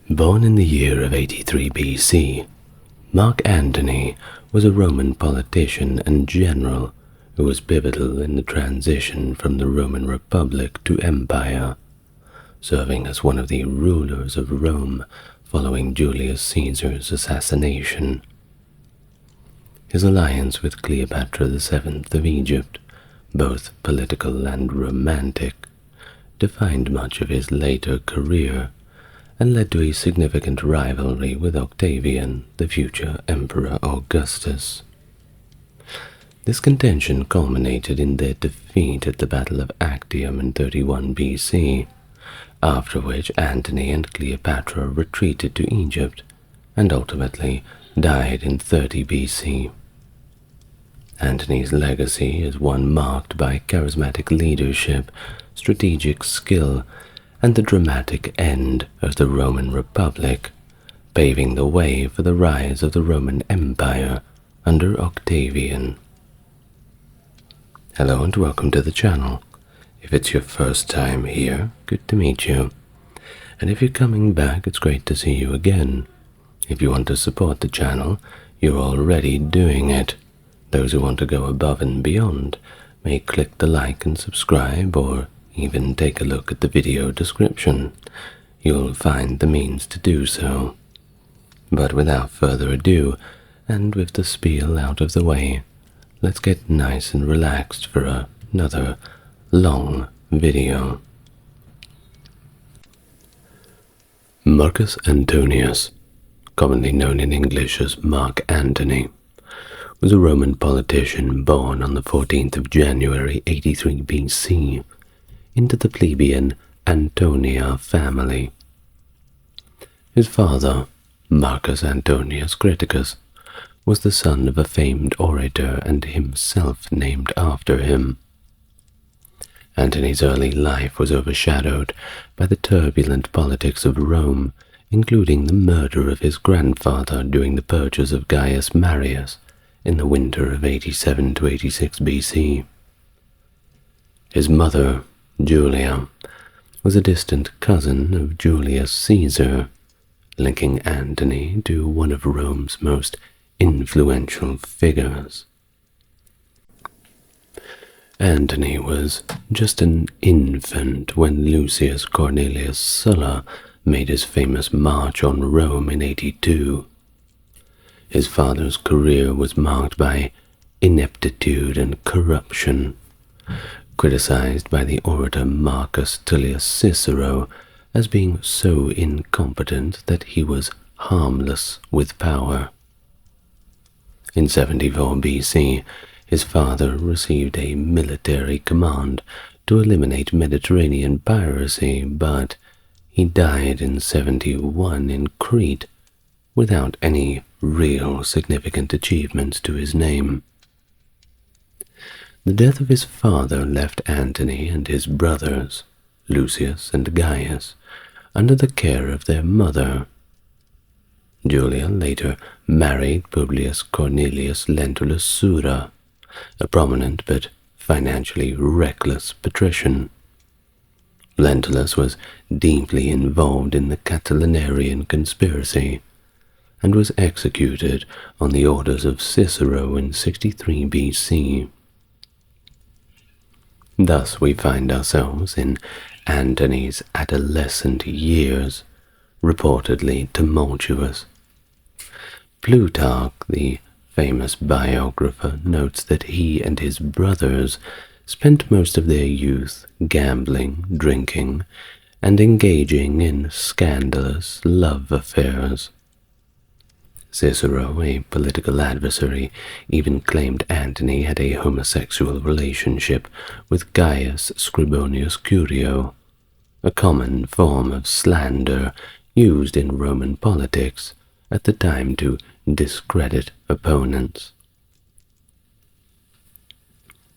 Born in the year of 83 BC, Mark Antony was a Roman politician and general who was pivotal in the transition from the Roman Republic to empire, serving as one of the rulers of Rome following Julius Caesar's assassination. His alliance with Cleopatra VII of Egypt, both political and romantic, defined much of his later career and led to a significant rivalry with Octavian, the future Emperor Augustus. This contention culminated in their defeat at the Battle of Actium in 31 BC, after which Antony and Cleopatra retreated to Egypt and ultimately died in 30 BC. Antony's legacy is one marked by charismatic leadership, strategic skill, and the dramatic end of the Roman Republic, paving the way for the rise of the Roman Empire under Octavian. Hello and welcome to the channel. If it's your first time here, good to meet you. And if you're coming back, it's great to see you again. If you want to support the channel, you're already doing it. Those who want to go above and beyond may click the like and subscribe, or even take a look at the video description. You'll find the means to do so. But without further ado, and with the spiel out of the way, let's get nice and relaxed for another long video. Marcus Antonius, commonly known in English as Mark Antony, was a Roman politician born on the 14th of January 83 BC into the plebeian Antonia family. His father, Marcus Antonius Criticus, was the son of a famed orator and himself named after him. Antony's early life was overshadowed by the turbulent politics of Rome, including the murder of his grandfather during the purges of Gaius Marius in the winter of 87 to 86 BC. His mother, Julia, was a distant cousin of Julius Caesar, linking Antony to one of Rome's most influential figures. Antony was just an infant when Lucius Cornelius Sulla made his famous march on Rome in 82. His father's career was marked by ineptitude and corruption, criticized by the orator Marcus Tullius Cicero as being so incompetent that he was harmless with power. In 74 BC, his father received a military command to eliminate Mediterranean piracy, but he died in 71 in Crete without any real significant achievements to his name. The death of his father left Antony and his brothers, Lucius and Gaius, under the care of their mother. Julia later married Publius Cornelius Lentulus Sura, a prominent but financially reckless patrician. Lentulus was deeply involved in the Catilinarian conspiracy and was executed on the orders of Cicero in 63 BC. Thus we find ourselves in Antony's adolescent years, reportedly tumultuous. Plutarch, the famous biographer, notes that he and his brothers spent most of their youth gambling, drinking, and engaging in scandalous love affairs. Cicero, a political adversary, even claimed Antony had a homosexual relationship with Gaius Scribonius Curio, a common form of slander used in Roman politics at the time to discredit opponents.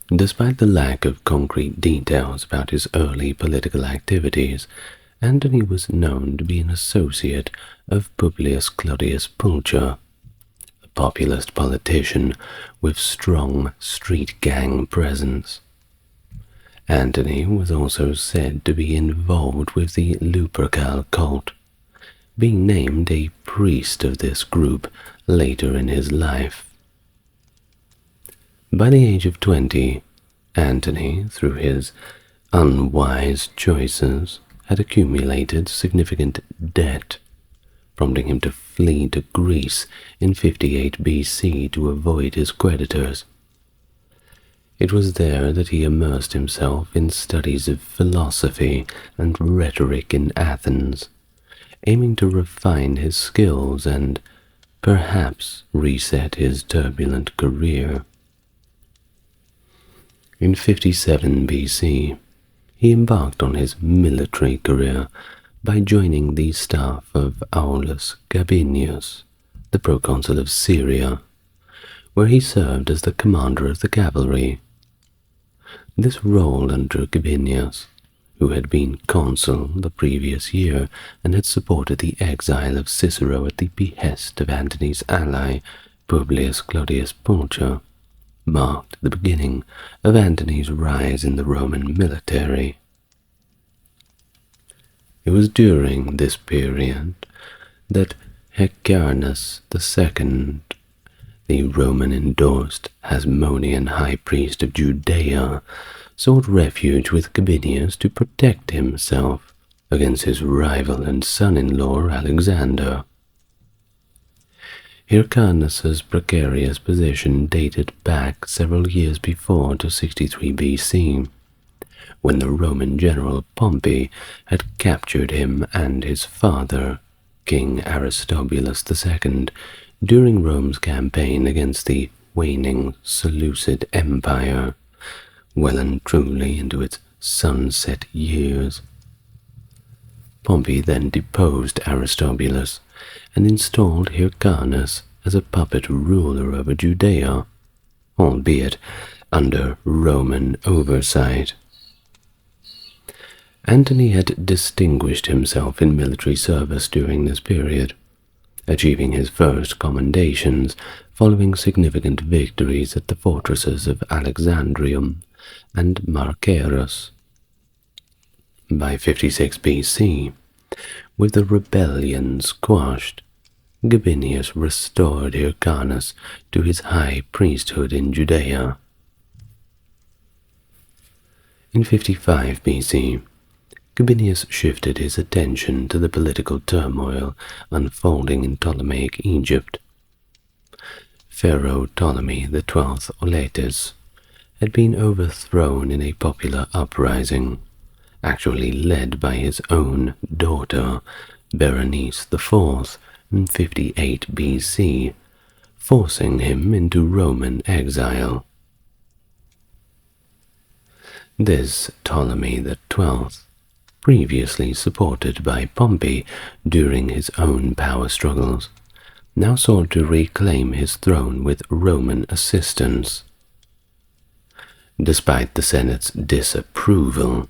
Despite the lack of concrete details about his early political activities, Antony was known to be an associate of Publius Claudius Pulcher, a populist politician with strong street gang presence. Antony was also said to be involved with the Lupercal cult, being named a priest of this group later in his life. By the age of 20, Antony, through his unwise choices, had accumulated significant debt, prompting him to flee to Greece in 58 BC to avoid his creditors. It was there that he immersed himself in studies of philosophy and rhetoric in Athens, aiming to refine his skills and perhaps reset his turbulent career. In 57 BC, he embarked on his military career by joining the staff of Aulus Gabinius, the proconsul of Syria, where he served as the commander of the cavalry. This role under Gabinius, who had been consul the previous year and had supported the exile of Cicero at the behest of Antony's ally Publius Clodius Pulcher, marked the beginning of Antony's rise in the Roman military. It was during this period that Hyrcanus II, the Roman-endorsed Hasmonean high priest of Judea, sought refuge with Gabinius to protect himself against his rival and son-in-law Alexander. Hyrcanus's precarious position dated back several years before to 63 BC, when the Roman general Pompey had captured him and his father, King Aristobulus II, during Rome's campaign against the waning Seleucid Empire, well and truly into its sunset years. Pompey then deposed Aristobulus and installed Hyrcanus as a puppet ruler over Judea, albeit under Roman oversight. Antony had distinguished himself in military service during this period, achieving his first commendations following significant victories at the fortresses of Alexandrium and Marcarus. By 56 BC, with the rebellions quashed, Gabinius restored Hyrcanus to his high priesthood in Judea. In 55 BC, Gabinius shifted his attention to the political turmoil unfolding in Ptolemaic Egypt. Pharaoh Ptolemy XII Auletes had been overthrown in a popular uprising, actually led by his own daughter, Berenice IV, in 58 BC, forcing him into Roman exile. This Ptolemy XII, previously supported by Pompey during his own power struggles, now sought to reclaim his throne with Roman assistance. Despite the Senate's disapproval,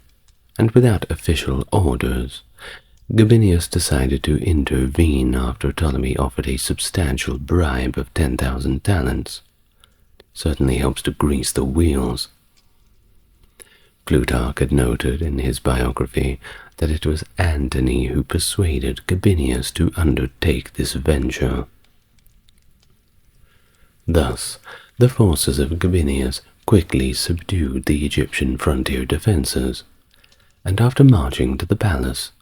and without official orders, Gabinius decided to intervene after Ptolemy offered a substantial bribe of 10,000 talents. Certainly helps to grease the wheels. Plutarch had noted in his biography that it was Antony who persuaded Gabinius to undertake this venture. Thus, the forces of Gabinius quickly subdued the Egyptian frontier defenses, and after marching to the palace,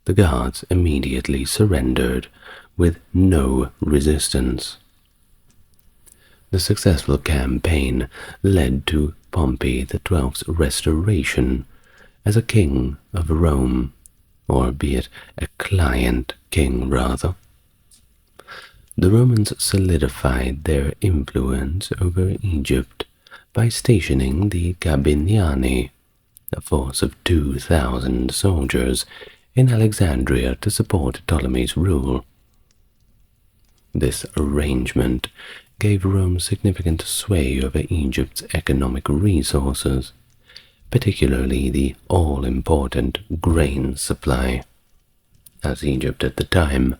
the guards immediately surrendered with no resistance. The successful campaign led to Pompey XII's restoration as a king of Rome, or be it a client king rather. The Romans solidified their influence over Egypt by stationing the Gabiniani, a force of 2,000 soldiers, in Alexandria to support Ptolemy's rule. This arrangement gave Rome significant sway over Egypt's economic resources, particularly the all-important grain supply. As Egypt at the time,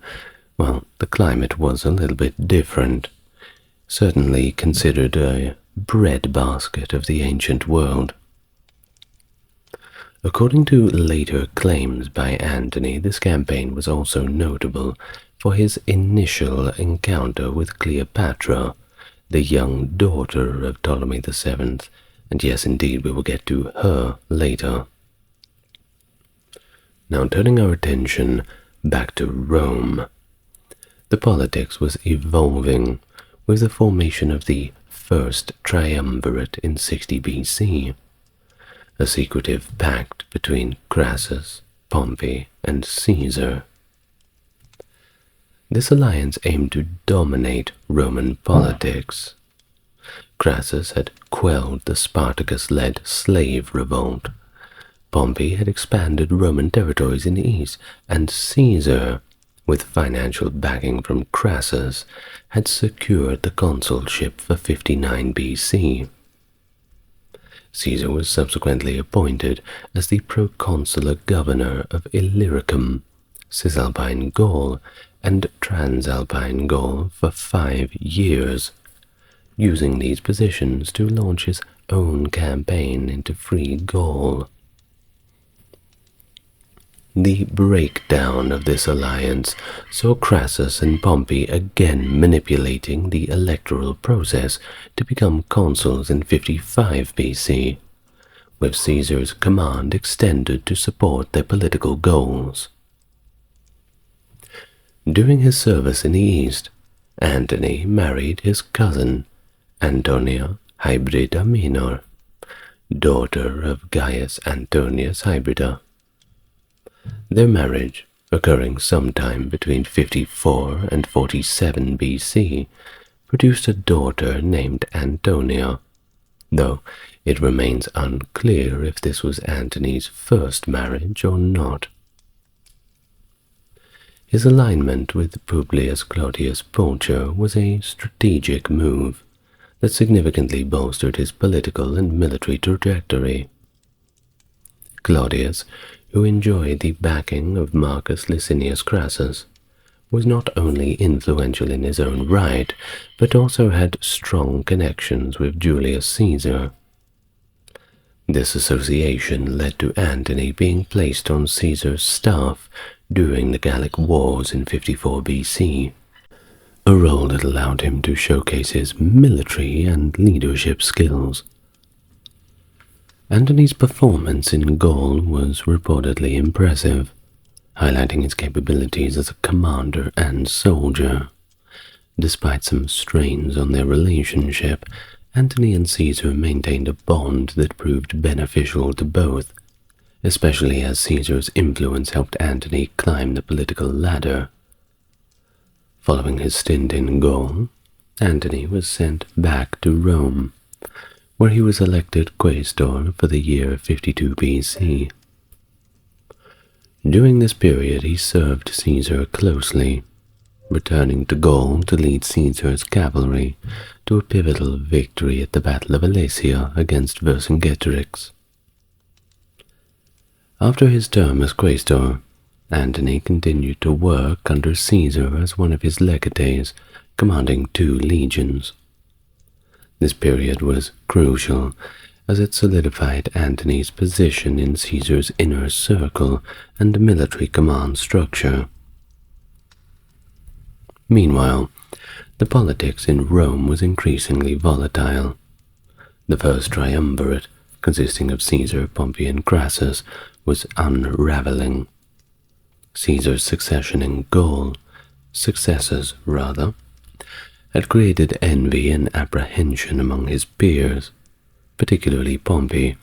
well, the climate was a little bit different, certainly considered a breadbasket of the ancient world. According to later claims by Antony, this campaign was also notable for his initial encounter with Cleopatra, the young daughter of Ptolemy VII, and yes, indeed, we will get to her later. Now, turning our attention back to Rome, the politics was evolving with the formation of the first triumvirate in 60 BC, a secretive pact between Crassus, Pompey, and Caesar. This alliance aimed to dominate Roman politics. Crassus had quelled the Spartacus-led slave revolt. Pompey had expanded Roman territories in the east, and Caesar, with financial backing from Crassus, had secured the consulship for 59 BC. Caesar was subsequently appointed as the proconsular governor of Illyricum, Cisalpine Gaul, and Transalpine Gaul for 5 years, using these positions to launch his own campaign into free Gaul. The breakdown of this alliance saw Crassus and Pompey again manipulating the electoral process to become consuls in 55 BC, with Caesar's command extended to support their political goals. During his service in the East, Antony married his cousin, Antonia Hybrida Minor, daughter of Gaius Antonius Hybrida. Their marriage, occurring sometime between 54 and 47 BC, produced a daughter named Antonia, though it remains unclear if this was Antony's first marriage or not. His alignment with Publius Claudius Pulcher was a strategic move that significantly bolstered his political and military trajectory. Claudius, who enjoyed the backing of Marcus Licinius Crassus, was not only influential in his own right, but also had strong connections with Julius Caesar. This association led to Antony being placed on Caesar's staff during the Gallic Wars in 54 BC, a role that allowed him to showcase his military and leadership skills. Antony's performance in Gaul was reportedly impressive, highlighting his capabilities as a commander and soldier. Despite some strains on their relationship, Antony and Caesar maintained a bond that proved beneficial to both, especially as Caesar's influence helped Antony climb the political ladder. Following his stint in Gaul, Antony was sent back to Rome, where he was elected quaestor for the year 52 BC. During this period, he served Caesar closely, returning to Gaul to lead Caesar's cavalry to a pivotal victory at the Battle of Alesia against Vercingetorix. After his term as quaestor, Antony continued to work under Caesar as one of his legates, commanding 2 legions. This period was crucial, as it solidified Antony's position in Caesar's inner circle and military command structure. Meanwhile, the politics in Rome was increasingly volatile. The first triumvirate, consisting of Caesar, Pompey, and Crassus, was unraveling. Caesar's successors, had created envy and apprehension among his peers, particularly Pompey,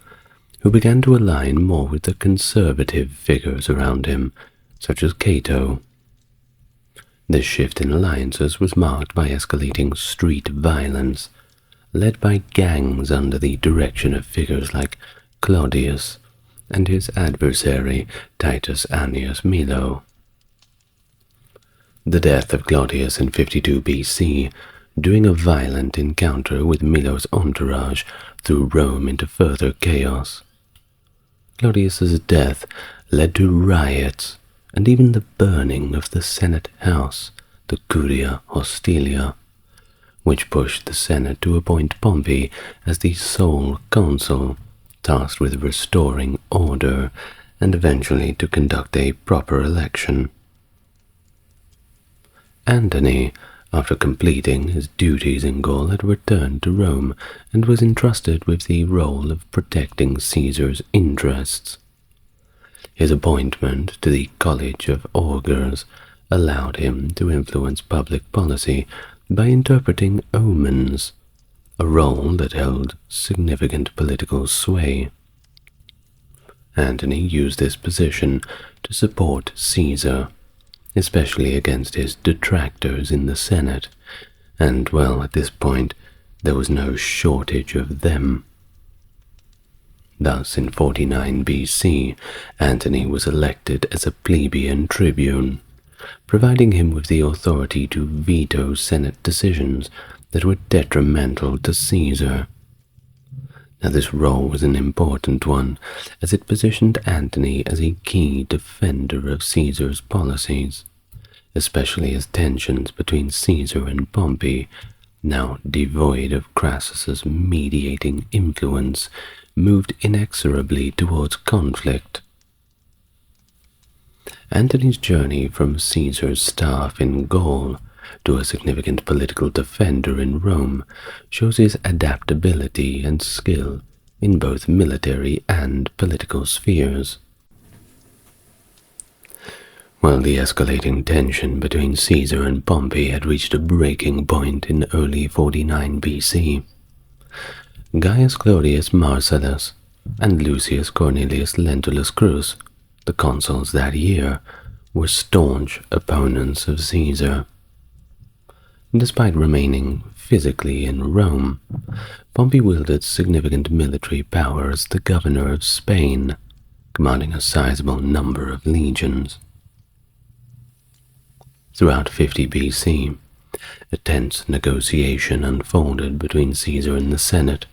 who began to align more with the conservative figures around him, such as Cato. This shift in alliances was marked by escalating street violence, led by gangs under the direction of figures like Claudius and his adversary Titus Annius Milo. The death of Claudius in 52 BC, during a violent encounter with Milo's entourage, threw Rome into further chaos. Claudius's death led to riots and even the burning of the Senate House, the Curia Hostilia, which pushed the Senate to appoint Pompey as the sole consul, tasked with restoring order and eventually to conduct a proper election. Antony, after completing his duties in Gaul, had returned to Rome and was entrusted with the role of protecting Caesar's interests. His appointment to the College of Augurs allowed him to influence public policy by interpreting omens, a role that held significant political sway. Antony used this position to support Caesar, especially against his detractors in the Senate, and, well, at this point, there was no shortage of them. Thus, in 49 BC, Antony was elected as a plebeian tribune, providing him with the authority to veto Senate decisions that were detrimental to Caesar. Now, this role was an important one, as it positioned Antony as a key defender of Caesar's policies, especially as tensions between Caesar and Pompey, now devoid of Crassus's mediating influence, moved inexorably towards conflict. Antony's journey from Caesar's staff in Gaul to a significant political defender in Rome shows his adaptability and skill in both military and political spheres. While the escalating tension between Caesar and Pompey had reached a breaking point in early 49 BC, Gaius Claudius Marcellus and Lucius Cornelius Lentulus Crus, the consuls that year, were staunch opponents of Caesar. Despite remaining physically in Rome, Pompey wielded significant military power as the governor of Spain, commanding a sizable number of legions. Throughout 50 BC, a tense negotiation unfolded between Caesar and the Senate,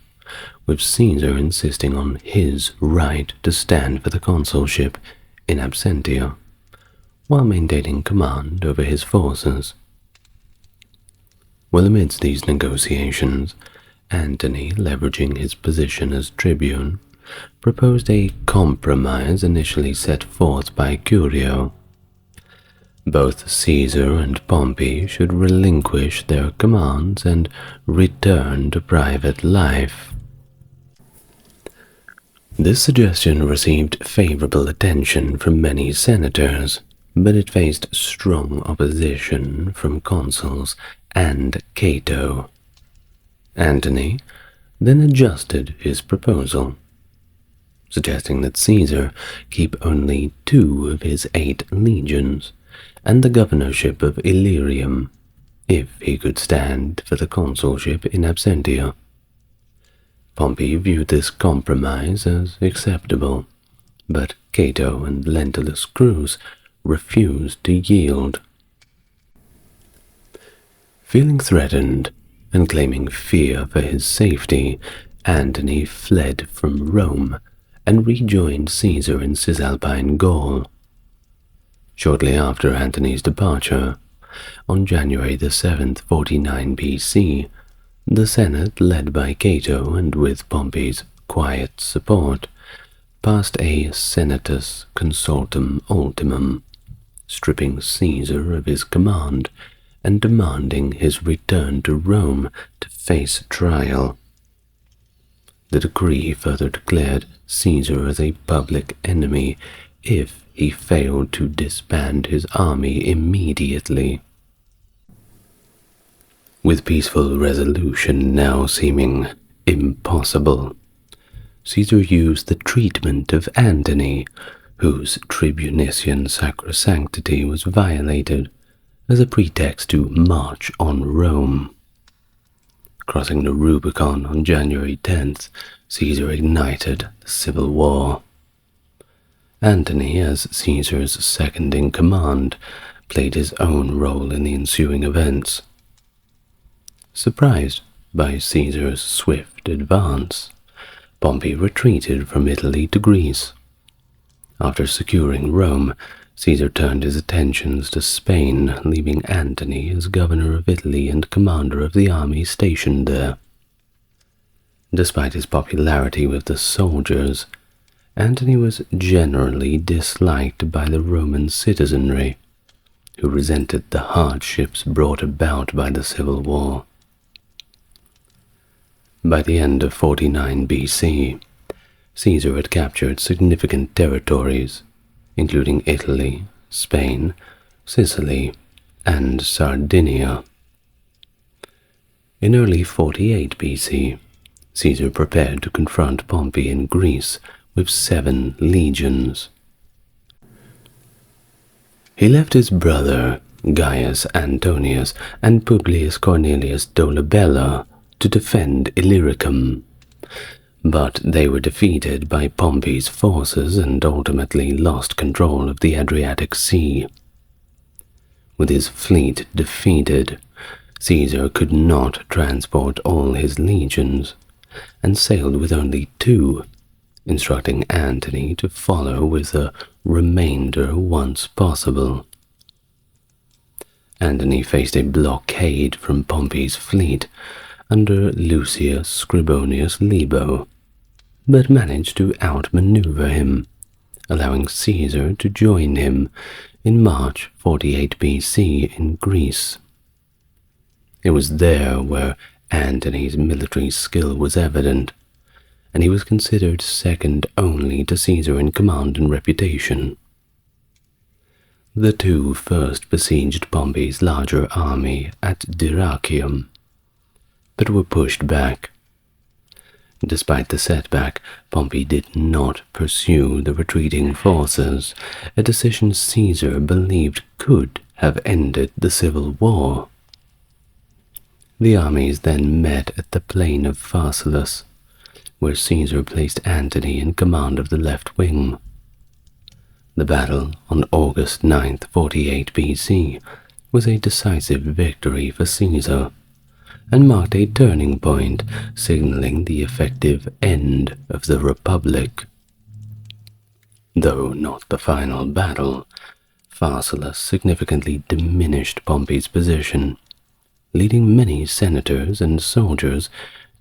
with Caesar insisting on his right to stand for the consulship in absentia, while maintaining command over his forces. Well, amidst these negotiations, Antony, leveraging his position as tribune, proposed a compromise initially set forth by Curio. Both Caesar and Pompey should relinquish their commands and return to private life. This suggestion received favorable attention from many senators, but it faced strong opposition from consuls and Cato. Antony then adjusted his proposal, suggesting that Caesar keep only 2 of his 8 legions and the governorship of Illyrium, if he could stand for the consulship in absentia. Pompey viewed this compromise as acceptable, but Cato and Lentulus Crus refused to yield. Feeling threatened and claiming fear for his safety, Antony fled from Rome and rejoined Caesar in Cisalpine Gaul. Shortly after Antony's departure, on January the 7th, 49 BC, the Senate, led by Cato and with Pompey's quiet support, passed a Senatus Consultum Ultimum, stripping Caesar of his command and demanding his return to Rome to face trial. The decree further declared Caesar as a public enemy if he failed to disband his army immediately. With peaceful resolution now seeming impossible, Caesar used the treatment of Antony, whose tribunician sacrosanctity was violated, as a pretext to march on Rome. Crossing the Rubicon on January 10th, Caesar ignited the civil war. Antony, as Caesar's second-in-command, played his own role in the ensuing events. Surprised by Caesar's swift advance, Pompey retreated from Italy to Greece. After securing Rome, Caesar turned his attentions to Spain, leaving Antony as governor of Italy and commander of the army stationed there. Despite his popularity with the soldiers, Antony was generally disliked by the Roman citizenry, who resented the hardships brought about by the civil war. By the end of 49 BC, Caesar had captured significant territories, including Italy, Spain, Sicily, and Sardinia. In early 48 BC, Caesar prepared to confront Pompey in Greece with 7 legions. He left his brother Gaius Antonius and Publius Cornelius Dolabella to defend Illyricum, but they were defeated by Pompey's forces and ultimately lost control of the Adriatic Sea. With his fleet defeated, Caesar could not transport all his legions, and sailed with only 2, instructing Antony to follow with the remainder once possible. Antony faced a blockade from Pompey's fleet under Lucius Scribonius Libo, but managed to outmaneuver him, allowing Caesar to join him in March 48 BC in Greece. It was there where Antony's military skill was evident, and he was considered second only to Caesar in command and reputation. The two first besieged Pompey's larger army at Dyrrhachium, but were pushed back. Despite the setback, Pompey did not pursue the retreating forces, a decision Caesar believed could have ended the civil war. The armies then met at the plain of Pharsalus, where Caesar placed Antony in command of the left wing. The battle on August 9, 48 BC, was a decisive victory for Caesar, and marked a turning point, signaling the effective end of the Republic. Though not the final battle, Pharsalus significantly diminished Pompey's position, leading many senators and soldiers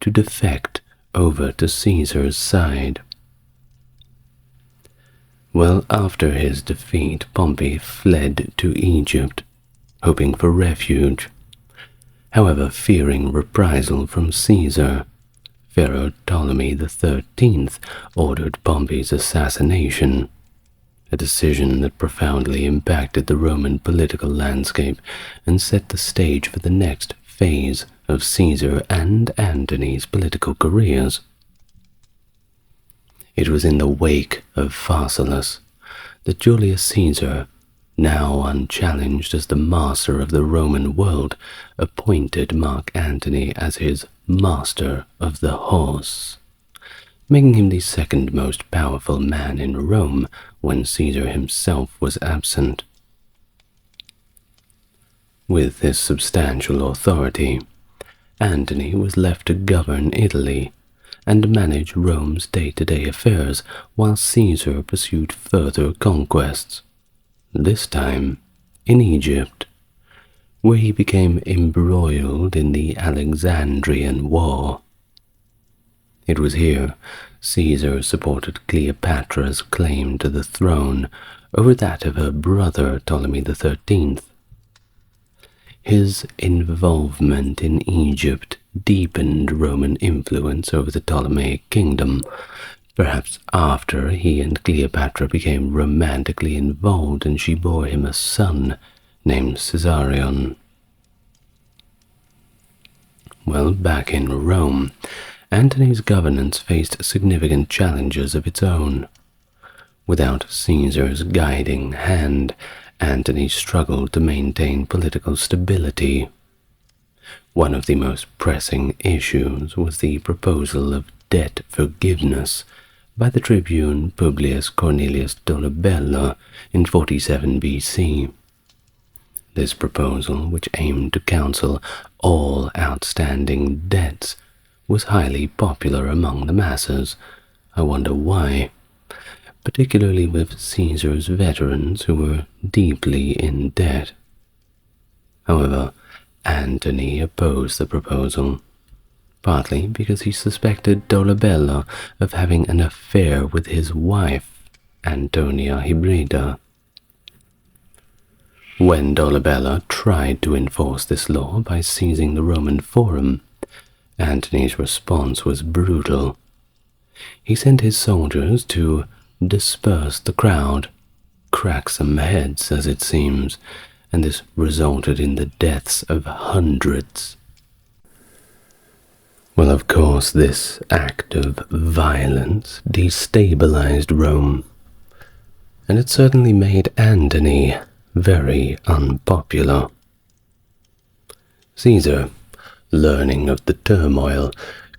to defect over to Caesar's side. Well, after his defeat, Pompey fled to Egypt, hoping for refuge. However, fearing reprisal from Caesar, Pharaoh Ptolemy XIII ordered Pompey's assassination, a decision that profoundly impacted the Roman political landscape and set the stage for the next phase of Caesar and Antony's political careers. It was in the wake of Pharsalus that Julius Caesar, now unchallenged as the master of the Roman world, appointed Mark Antony as his master of the horse, making him the second most powerful man in Rome when Caesar himself was absent. With this substantial authority, Antony was left to govern Italy and manage Rome's day-to-day affairs while Caesar pursued further conquests, this time in Egypt, where he became embroiled in the Alexandrian War. It was here Caesar supported Cleopatra's claim to the throne over that of her brother Ptolemy XIII. His involvement in Egypt deepened Roman influence over the Ptolemaic kingdom, perhaps after he and Cleopatra became romantically involved and she bore him a son named Caesarion. Well, back in Rome, Antony's governance faced significant challenges of its own. Without Caesar's guiding hand, Antony struggled to maintain political stability. One of the most pressing issues was the proposal of debt forgiveness by the tribune Publius Cornelius Dolabella in 47 BC. This proposal, which aimed to cancel all outstanding debts, was highly popular among the masses. I wonder why, particularly with Caesar's veterans who were deeply in debt. However, Antony opposed the proposal, partly because he suspected Dolabella of having an affair with his wife, Antonia Hybrida. When Dolabella tried to enforce this law by seizing the Roman Forum, Antony's response was brutal. He sent his soldiers to disperse the crowd, crack some heads as it seems, and this resulted in the deaths of hundreds. Well, of course, this act of violence destabilized Rome, and it certainly made Antony very unpopular. Caesar, learning of the turmoil,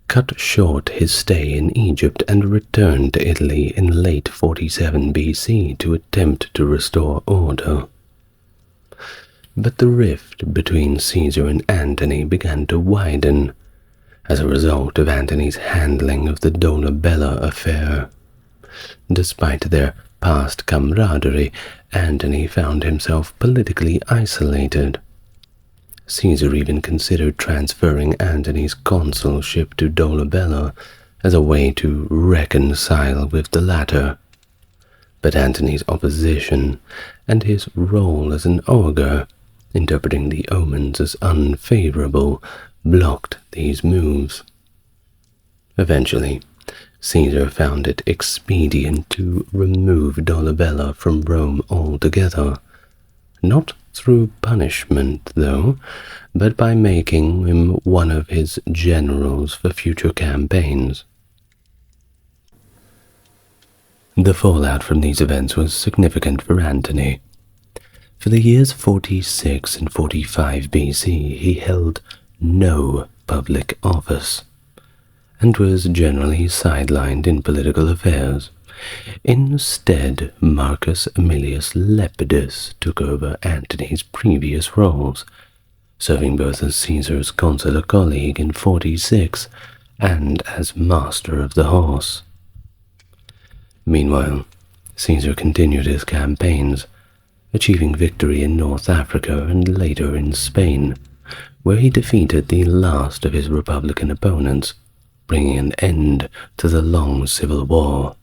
cut short his stay in Egypt and returned to Italy in late 47 BC to attempt to restore order. But the rift between Caesar and Antony began to widen as a result of Antony's handling of the Dolabella affair. Despite their past camaraderie, Antony found himself politically isolated. Caesar even considered transferring Antony's consulship to Dolabella as a way to reconcile with the latter. But Antony's opposition and his role as an augur, interpreting the omens as unfavorable, blocked these moves. Eventually, Caesar found it expedient to remove Dolabella from Rome altogether, not through punishment, though, but by making him one of his generals for future campaigns. The fallout from these events was significant for Antony. For the years 46 and 45 BC, he held no public office, and was generally sidelined in political affairs. Instead, Marcus Aemilius Lepidus took over Antony's previous roles, serving both as Caesar's consular colleague in 46 and as master of the horse. Meanwhile, Caesar continued his campaigns, achieving victory in North Africa and later in Spain, where he defeated the last of his Republican opponents, bringing an end to the long civil war.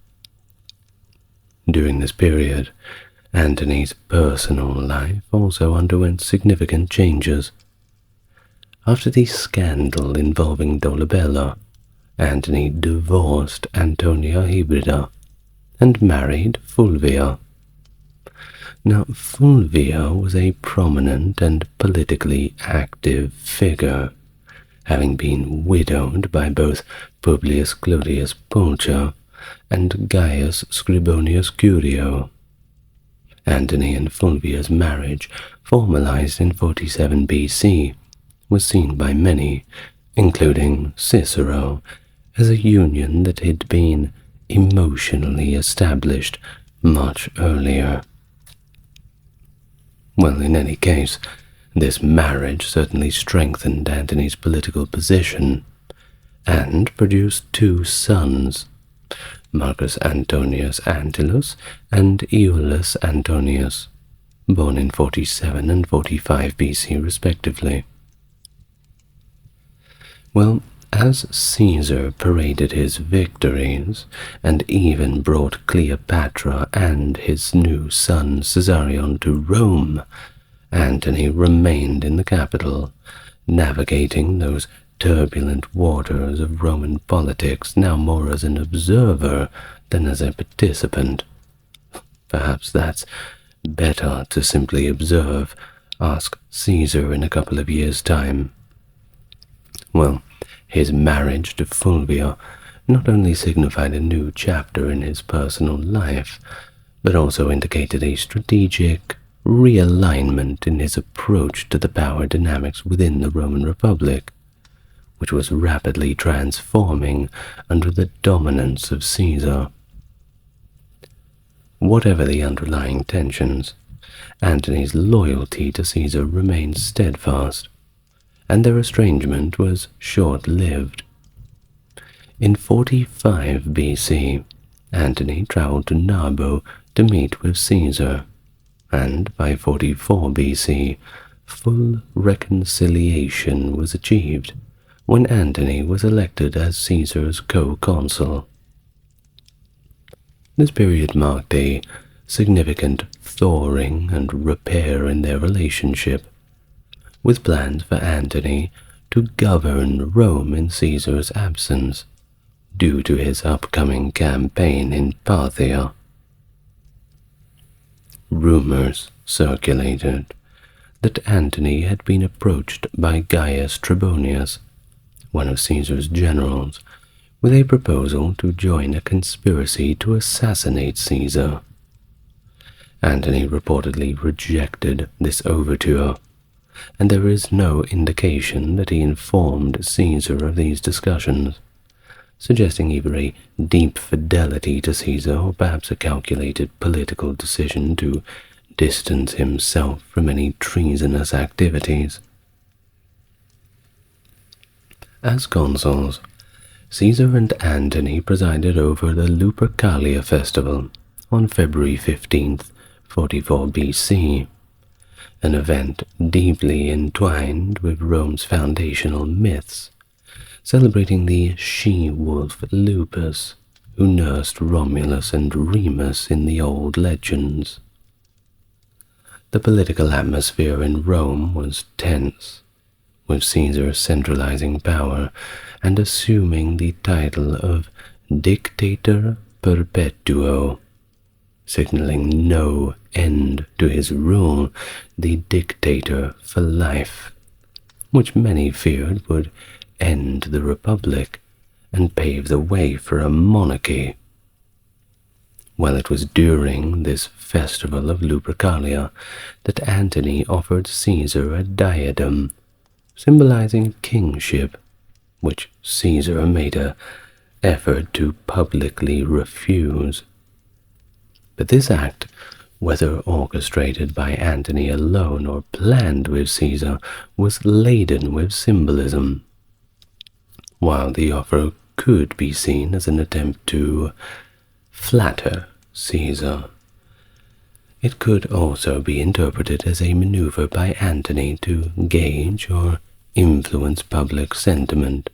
During this period, Antony's personal life also underwent significant changes. After the scandal involving Dolabella, Antony divorced Antonia Hybrida and married Fulvia. Now, Fulvia was a prominent and politically active figure, having been widowed by both Publius Clodius Pulcher and Gaius Scribonius Curio. Antony and Fulvia's marriage, formalized in 47 BC, was seen by many, including Cicero, as a union that had been emotionally established much earlier. Well, in any case, this marriage certainly strengthened Antony's political position, and produced two sons, Marcus Antonius Antillus and Iulus Antonius, born in 47 and 45 BC respectively. Well, as Caesar paraded his victories, and even brought Cleopatra and his new son Caesarion to Rome, Antony remained in the capital, navigating those turbulent waters of Roman politics now more as an observer than as a participant. Perhaps that's better to simply observe, ask Caesar in a couple of years' time. Well, his marriage to Fulvia not only signified a new chapter in his personal life, but also indicated a strategic realignment in his approach to the power dynamics within the Roman Republic, which was rapidly transforming under the dominance of Caesar. Whatever the underlying tensions, Antony's loyalty to Caesar remained steadfast, and their estrangement was short-lived. In 45 BC, Antony traveled to Narbo to meet with Caesar, and by 44 BC, full reconciliation was achieved, when Antony was elected as Caesar's co-consul. This period marked a significant thawing and repair in their relationship, with plans for Antony to govern Rome in Caesar's absence, due to his upcoming campaign in Parthia. Rumors circulated that Antony had been approached by Gaius Trebonius, one of Caesar's generals, with a proposal to join a conspiracy to assassinate Caesar. Antony reportedly rejected this overture, and there is no indication that he informed Caesar of these discussions, suggesting either a deep fidelity to Caesar or perhaps a calculated political decision to distance himself from any treasonous activities. As consuls, Caesar and Antony presided over the Lupercalia festival on February 15th, 44 BC, an event deeply entwined with Rome's foundational myths, celebrating the she-wolf Lupus, who nursed Romulus and Remus in the old legends. The political atmosphere in Rome was tense, with Caesar centralizing power and assuming the title of Dictator Perpetuo, signaling no end to his rule, the dictator for life, which many feared would end the Republic and pave the way for a monarchy. Well, it was during this festival of Lupercalia that Antony offered Caesar a diadem, symbolizing kingship, which Caesar made an effort to publicly refuse. But this act, whether orchestrated by Antony alone or planned with Caesar, was laden with symbolism. While the offer could be seen as an attempt to flatter Caesar, it could also be interpreted as a maneuver by Antony to gauge or influence public sentiment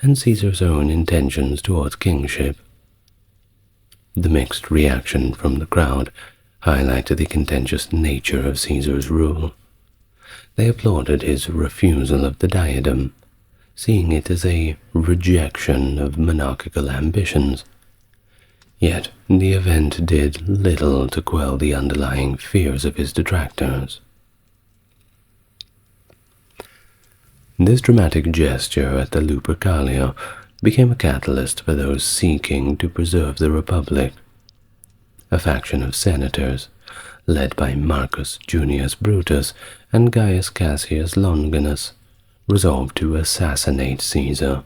and Caesar's own intentions towards kingship. The mixed reaction from the crowd highlighted the contentious nature of Caesar's rule. They applauded his refusal of the diadem, seeing it as a rejection of monarchical ambitions. Yet the event did little to quell the underlying fears of his detractors. This dramatic gesture at the Lupercalia became a catalyst for those seeking to preserve the Republic. A faction of senators, led by Marcus Junius Brutus and Gaius Cassius Longinus, resolved to assassinate Caesar,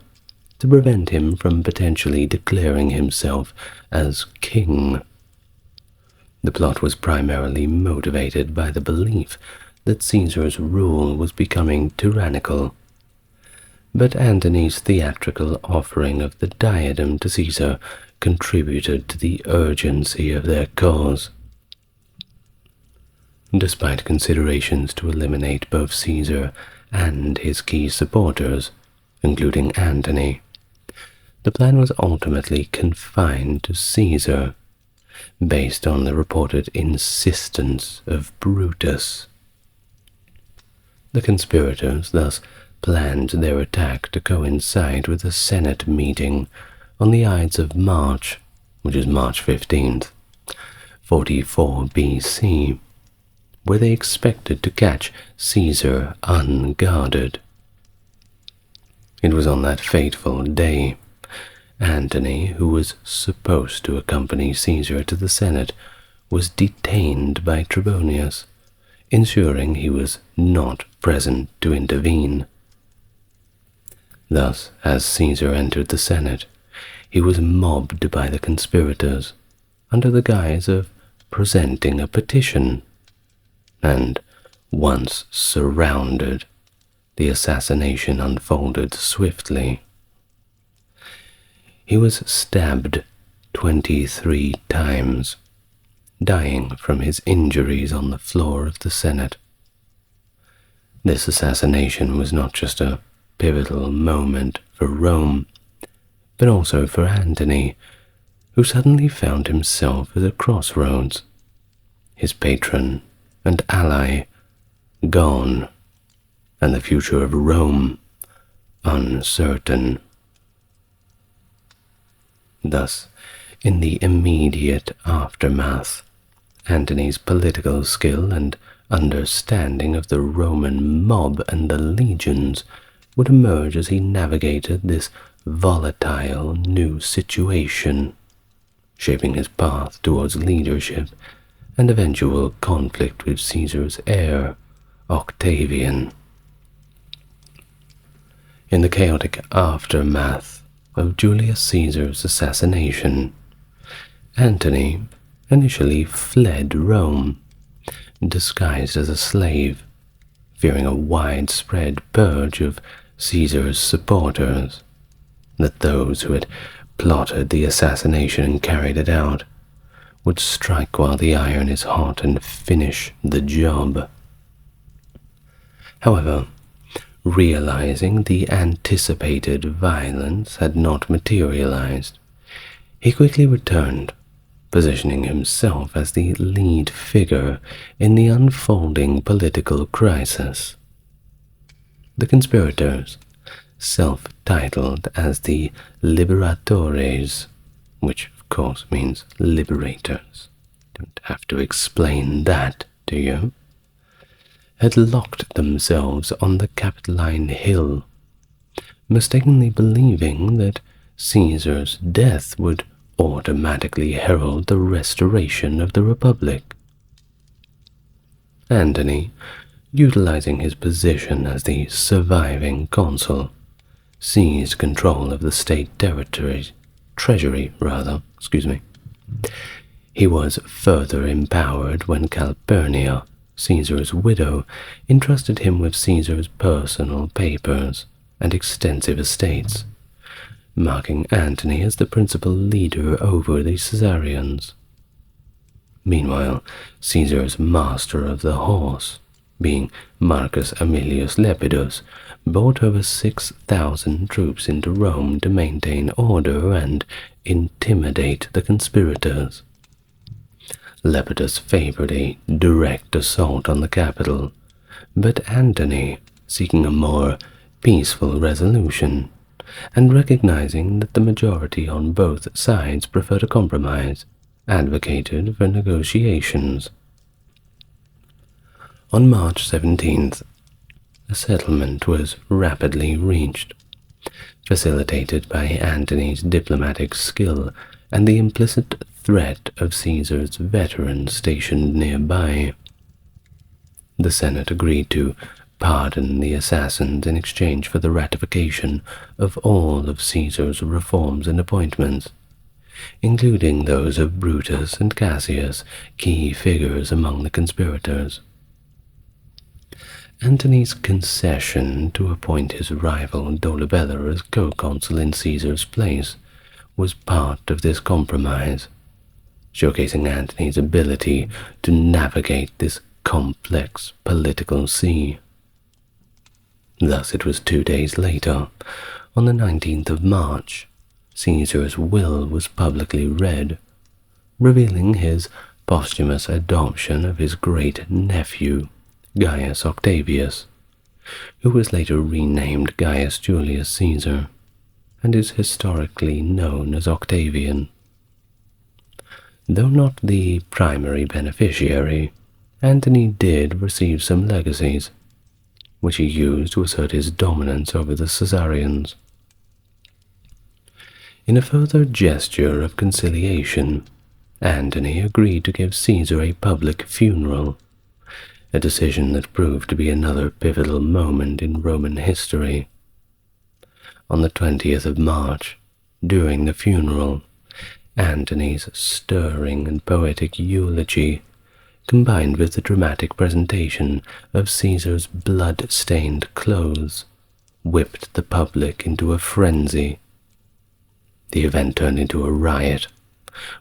to prevent him from potentially declaring himself as king. The plot was primarily motivated by the belief that Caesar's rule was becoming tyrannical, but Antony's theatrical offering of the diadem to Caesar contributed to the urgency of their cause. Despite considerations to eliminate both Caesar and his key supporters, including Antony, the plan was ultimately confined to Caesar, based on the reported insistence of Brutus. The conspirators thus planned their attack to coincide with a Senate meeting on the Ides of March, which is March 15th, 44 BC, where they expected to catch Caesar unguarded. It was on that fateful day Antony, who was supposed to accompany Caesar to the Senate, was detained by Trebonius, ensuring he was not present to intervene. Thus, as Caesar entered the Senate, he was mobbed by the conspirators under the guise of presenting a petition, and, once surrounded, the assassination unfolded swiftly. He was stabbed 23 times, dying from his injuries on the floor of the Senate. This assassination was not just a pivotal moment for Rome, but also for Antony, who suddenly found himself at a crossroads, his patron and ally gone, and the future of Rome uncertain. Thus, in the immediate aftermath, Antony's political skill and understanding of the Roman mob and the legions would emerge as he navigated this volatile new situation, shaping his path towards leadership and eventual conflict with Caesar's heir, Octavian. In the chaotic aftermath of Julius Caesar's assassination, Antony initially fled Rome, disguised as a slave, fearing a widespread purge of Caesar's supporters, that those who had plotted the assassination and carried it out would strike while the iron is hot and finish the job. However, realizing the anticipated violence had not materialized, he quickly returned, positioning himself as the lead figure in the unfolding political crisis. The conspirators, self-titled as the Liberatores, which of course means liberators, don't have to explain that, do you? Had locked themselves on the Capitoline Hill, mistakenly believing that Caesar's death would automatically herald the restoration of the Republic. Antony, utilizing his position as the surviving consul, seized control of the state treasury. He was further empowered when Calpurnia, Caesar's widow, entrusted him with Caesar's personal papers and extensive estates, marking Antony as the principal leader over the Caesarians. Meanwhile, Caesar's master of the horse, being Marcus Aemilius Lepidus, brought over 6,000 troops into Rome to maintain order and intimidate the conspirators. Lepidus favored a direct assault on the capital, but Antony, seeking a more peaceful resolution, and recognizing that the majority on both sides preferred a compromise, advocated for negotiations. On March 17th, a settlement was rapidly reached, facilitated by Antony's diplomatic skill and the implicit threat of Caesar's veterans stationed nearby. The Senate agreed to pardon the assassins in exchange for the ratification of all of Caesar's reforms and appointments, including those of Brutus and Cassius, key figures among the conspirators. Antony's concession to appoint his rival Dolabella as co-consul in Caesar's place was part of this compromise, showcasing Antony's ability to navigate this complex political sea. Thus it was 2 days later, on the 19th of March, Caesar's will was publicly read, revealing his posthumous adoption of his great-nephew, Gaius Octavius, who was later renamed Gaius Julius Caesar, and is historically known as Octavian. Though not the primary beneficiary, Antony did receive some legacies, which he used to assert his dominance over the Caesarians. In a further gesture of conciliation, Antony agreed to give Caesar a public funeral, a decision that proved to be another pivotal moment in Roman history. On the 20th of March, during the funeral, Antony's stirring and poetic eulogy, combined with the dramatic presentation of Caesar's blood-stained clothes, whipped the public into a frenzy. The event turned into a riot,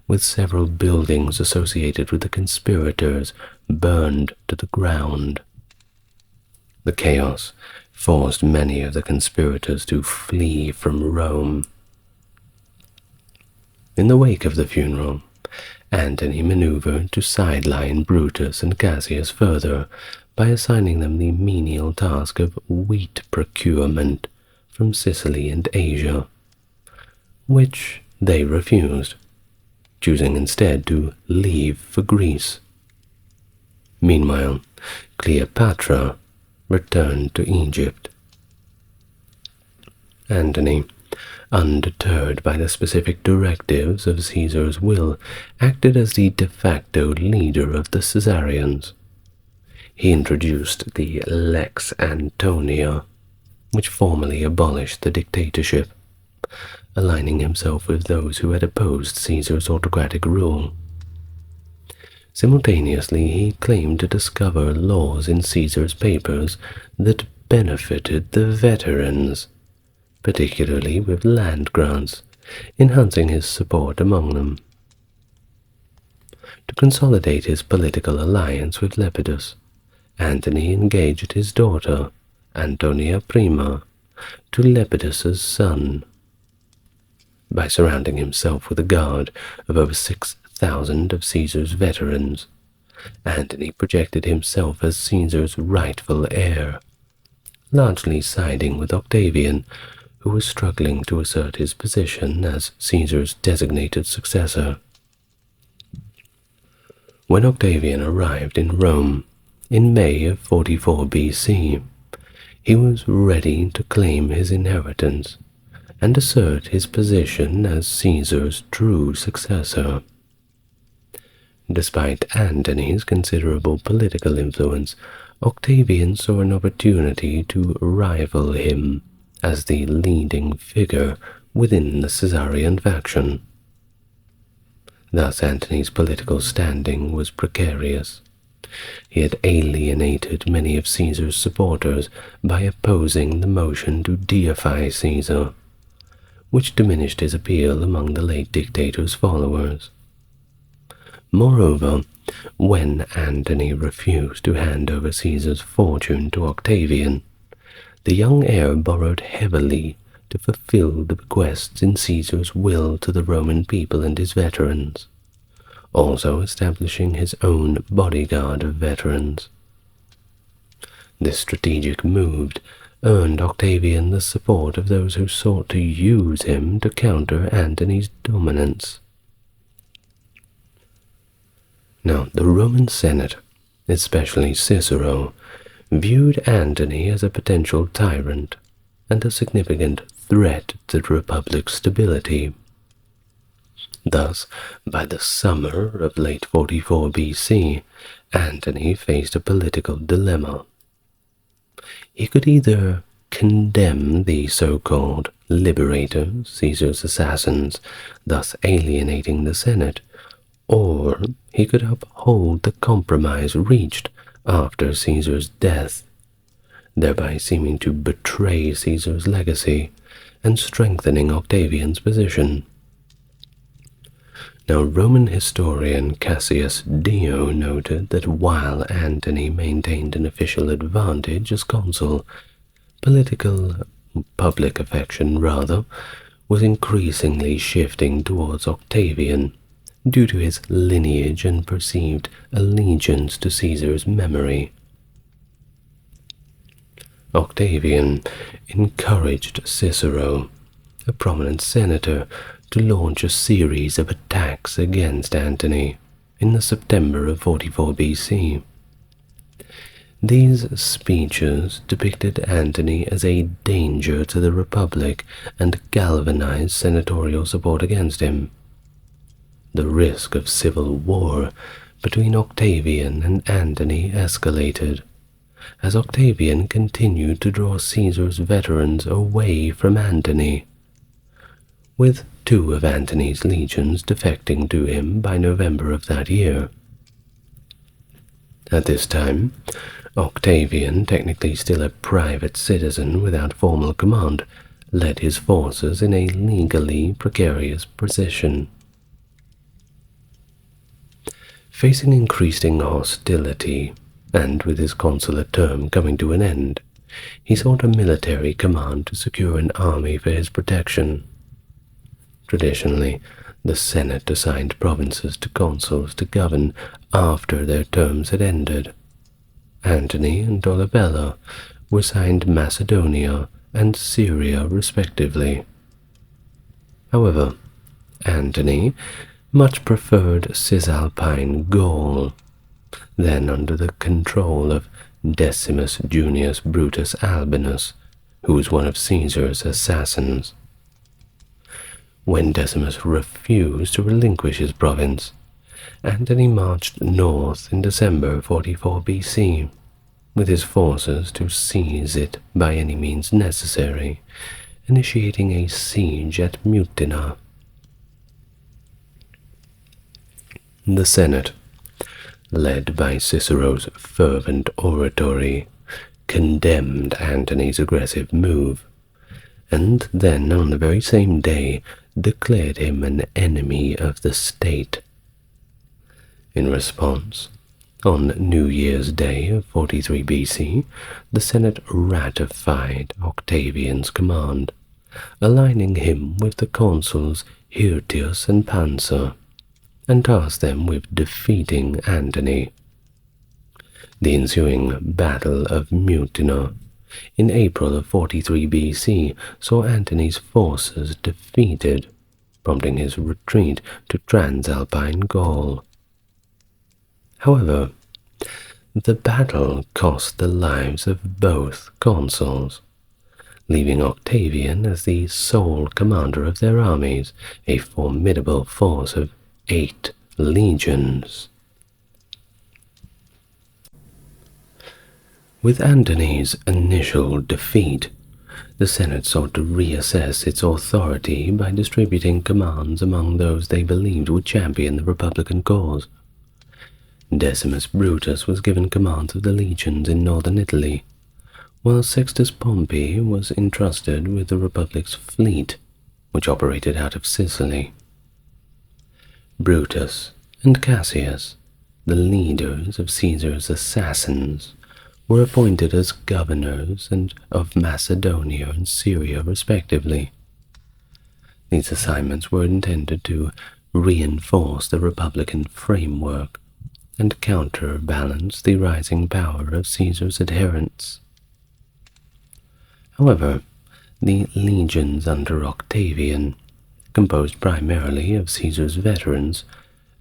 with several buildings associated with the conspirators burned to the ground. The chaos forced many of the conspirators to flee from Rome. In the wake of the funeral, Antony maneuvered to sideline Brutus and Cassius further by assigning them the menial task of wheat procurement from Sicily and Asia, which they refused, choosing instead to leave for Greece. Meanwhile, Cleopatra returned to Egypt. Antony, undeterred by the specific directives of Caesar's will, acted as the de facto leader of the Caesarians. He introduced the Lex Antonia, which formally abolished the dictatorship, aligning himself with those who had opposed Caesar's autocratic rule. Simultaneously, he claimed to discover laws in Caesar's papers that benefited the veterans, particularly with land grants, enhancing his support among them. To consolidate his political alliance with Lepidus, Antony engaged his daughter, Antonia Prima, to Lepidus's son. By surrounding himself with a guard of over 6,000 of Caesar's veterans, Antony projected himself as Caesar's rightful heir, largely siding with Octavian, who was struggling to assert his position as Caesar's designated successor. When Octavian arrived in Rome in May of 44 BC, he was ready to claim his inheritance and assert his position as Caesar's true successor. Despite Antony's considerable political influence, Octavian saw an opportunity to rival him as the leading figure within the Caesarian faction. Thus Antony's political standing was precarious. He had alienated many of Caesar's supporters by opposing the motion to deify Caesar, which diminished his appeal among the late dictator's followers. Moreover, when Antony refused to hand over Caesar's fortune to Octavian, the young heir borrowed heavily to fulfill the bequests in Caesar's will to the Roman people and his veterans, also establishing his own bodyguard of veterans. This strategic move earned Octavian the support of those who sought to use him to counter Antony's dominance. Now, the Roman Senate, especially Cicero, viewed Antony as a potential tyrant and a significant threat to the Republic's stability. Thus, by the summer of late 44 BC, Antony faced a political dilemma. He could either condemn the so-called liberators, Caesar's assassins, thus alienating the Senate, or he could uphold the compromise reached after Caesar's death, thereby seeming to betray Caesar's legacy and strengthening Octavian's position. Now, Roman historian Cassius Dio noted that while Antony maintained an official advantage as consul, public affection was increasingly shifting towards Octavian due to his lineage and perceived allegiance to Caesar's memory. Octavian encouraged Cicero, a prominent senator, to launch a series of attacks against Antony in the September of 44 BC. These speeches depicted Antony as a danger to the Republic and galvanized senatorial support against him. The risk of civil war between Octavian and Antony escalated, as Octavian continued to draw Caesar's veterans away from Antony, with 2 of Antony's legions defecting to him by November of that year. At this time, Octavian, technically still a private citizen without formal command, led his forces in a legally precarious position. Facing increasing hostility, and with his consular term coming to an end, he sought a military command to secure an army for his protection. Traditionally, the Senate assigned provinces to consuls to govern after their terms had ended. Antony and Dolabella were assigned Macedonia and Syria respectively. However, Antony much preferred Cisalpine Gaul, then under the control of Decimus Junius Brutus Albinus, who was one of Caesar's assassins. When Decimus refused to relinquish his province, Antony marched north in December 44 BC, with his forces to seize it by any means necessary, initiating a siege at Mutina. The Senate, led by Cicero's fervent oratory, condemned Antony's aggressive move, and then on the very same day declared him an enemy of the state. In response, on New Year's Day of 43 BC, the Senate ratified Octavian's command, aligning him with the consuls Hirtius and Pansa, and tasked them with defeating Antony. The ensuing Battle of Mutina in April of 43 BC saw Antony's forces defeated, prompting his retreat to Transalpine Gaul. However, the battle cost the lives of both consuls, leaving Octavian as the sole commander of their armies, a formidable force of 8 legions. With Antony's initial defeat, the Senate sought to reassess its authority by distributing commands among those they believed would champion the Republican cause. Decimus Brutus was given commands of the legions in northern Italy, while Sextus Pompey was entrusted with the Republic's fleet, which operated out of Sicily. Brutus and Cassius, the leaders of Caesar's assassins, were appointed as governors of Macedonia and Syria respectively. These assignments were intended to reinforce the Republican framework and counterbalance the rising power of Caesar's adherents. However, the legions under Octavian, composed primarily of Caesar's veterans,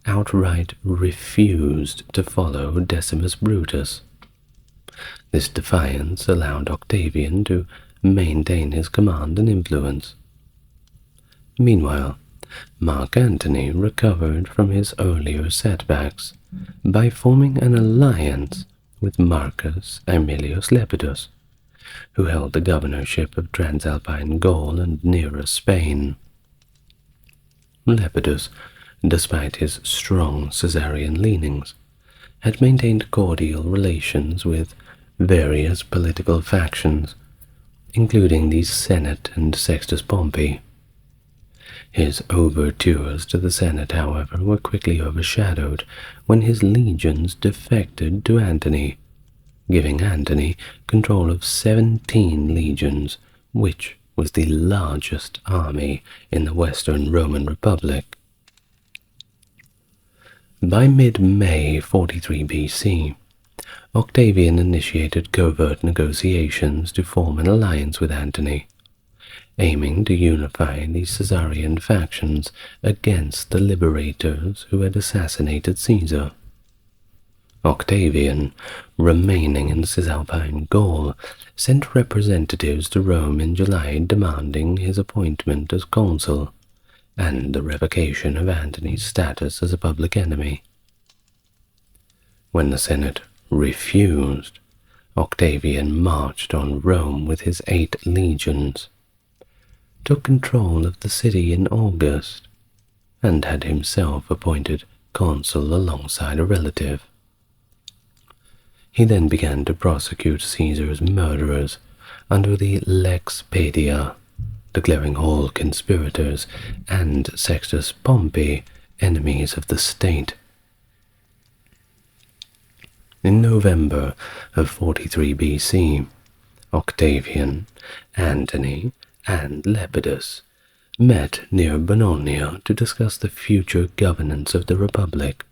outright refused to follow Decimus Brutus. This defiance allowed Octavian to maintain his command and influence. Meanwhile, Mark Antony recovered from his earlier setbacks by forming an alliance with Marcus Aemilius Lepidus, who held the governorship of Transalpine Gaul and nearer Spain. Lepidus, despite his strong Caesarian leanings, had maintained cordial relations with various political factions, including the Senate and Sextus Pompey. His overtures to the Senate, however, were quickly overshadowed when his legions defected to Antony, giving Antony control of 17 legions, which was the largest army in the Western Roman Republic. By mid-May 43 BC, Octavian initiated covert negotiations to form an alliance with Antony, aiming to unify the Caesarian factions against the liberators who had assassinated Caesar. Octavian, remaining in Cisalpine Gaul, sent representatives to Rome in July demanding his appointment as consul and the revocation of Antony's status as a public enemy. When the Senate refused, Octavian marched on Rome with his 8 legions, took control of the city in August, and had himself appointed consul alongside a relative. He then began to prosecute Caesar's murderers under the Lex Paedia, declaring all conspirators and Sextus Pompey enemies of the state. In November of 43 BC, Octavian, Antony, and Lepidus met near Bononia to discuss the future governance of the Republic.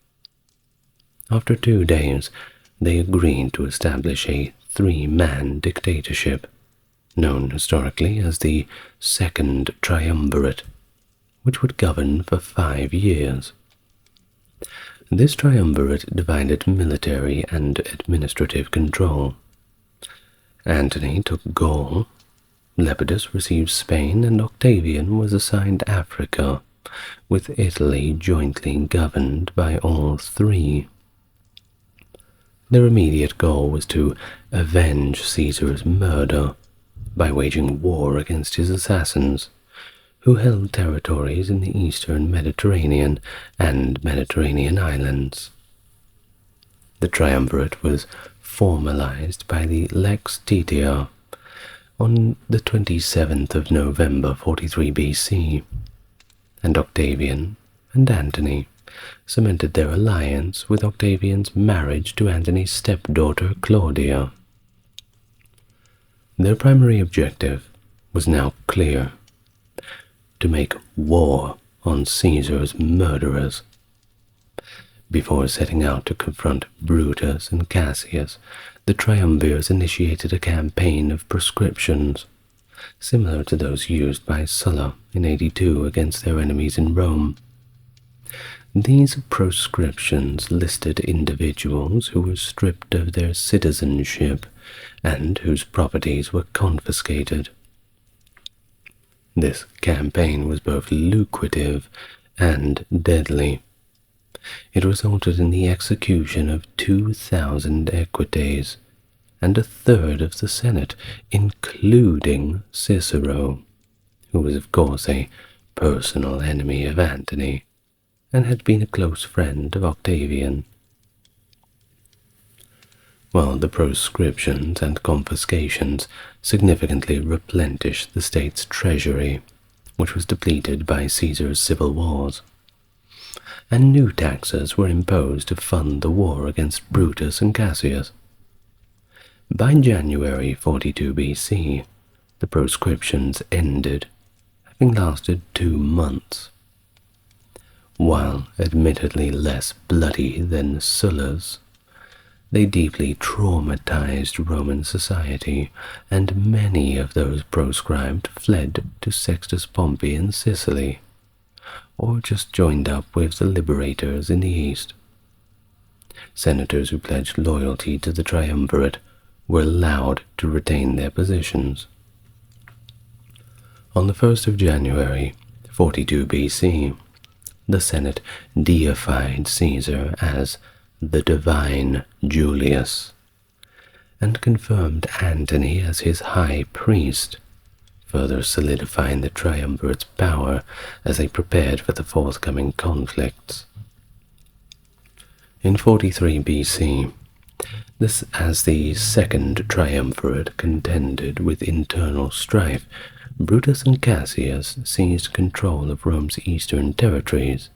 After 2 days, they agreed to establish a 3-man dictatorship, known historically as the Second Triumvirate, which would govern for 5 years. This triumvirate divided military and administrative control. Antony took Gaul, Lepidus received Spain, and Octavian was assigned Africa, with Italy jointly governed by all 3. Their immediate goal was to avenge Caesar's murder by waging war against his assassins, who held territories in the eastern Mediterranean and Mediterranean islands. The triumvirate was formalized by the Lex Titia on the 27th of November 43 BC, and Octavian and Antony cemented their alliance with Octavian's marriage to Antony's stepdaughter Claudia. Their primary objective was now clear: to make war on Caesar's murderers. Before setting out to confront Brutus and Cassius, the triumvirs initiated a campaign of proscriptions, similar to those used by Sulla in 82 against their enemies in Rome. These proscriptions listed individuals who were stripped of their citizenship and whose properties were confiscated. This campaign was both lucrative and deadly. It resulted in the execution of 2,000 equites and a third of the Senate, including Cicero, who was of course a personal enemy of Antony and had been a close friend of Octavian. While the proscriptions and confiscations significantly replenished the state's treasury, which was depleted by Caesar's civil wars, and new taxes were imposed to fund the war against Brutus and Cassius. By January 42 BC, the proscriptions ended, having lasted 2 months. While admittedly less bloody than Sulla's, they deeply traumatized Roman society, and many of those proscribed fled to Sextus Pompey in Sicily, or just joined up with the liberators in the east. Senators who pledged loyalty to the triumvirate were allowed to retain their positions. On the 1st of January, 42 BC, the Senate deified Caesar as the divine Julius, and confirmed Antony as his high priest, further solidifying the triumvirate's power as they prepared for the forthcoming conflicts. In 43 BC, as the second triumvirate contended with internal strife, Brutus and Cassius seized control of Rome's eastern territories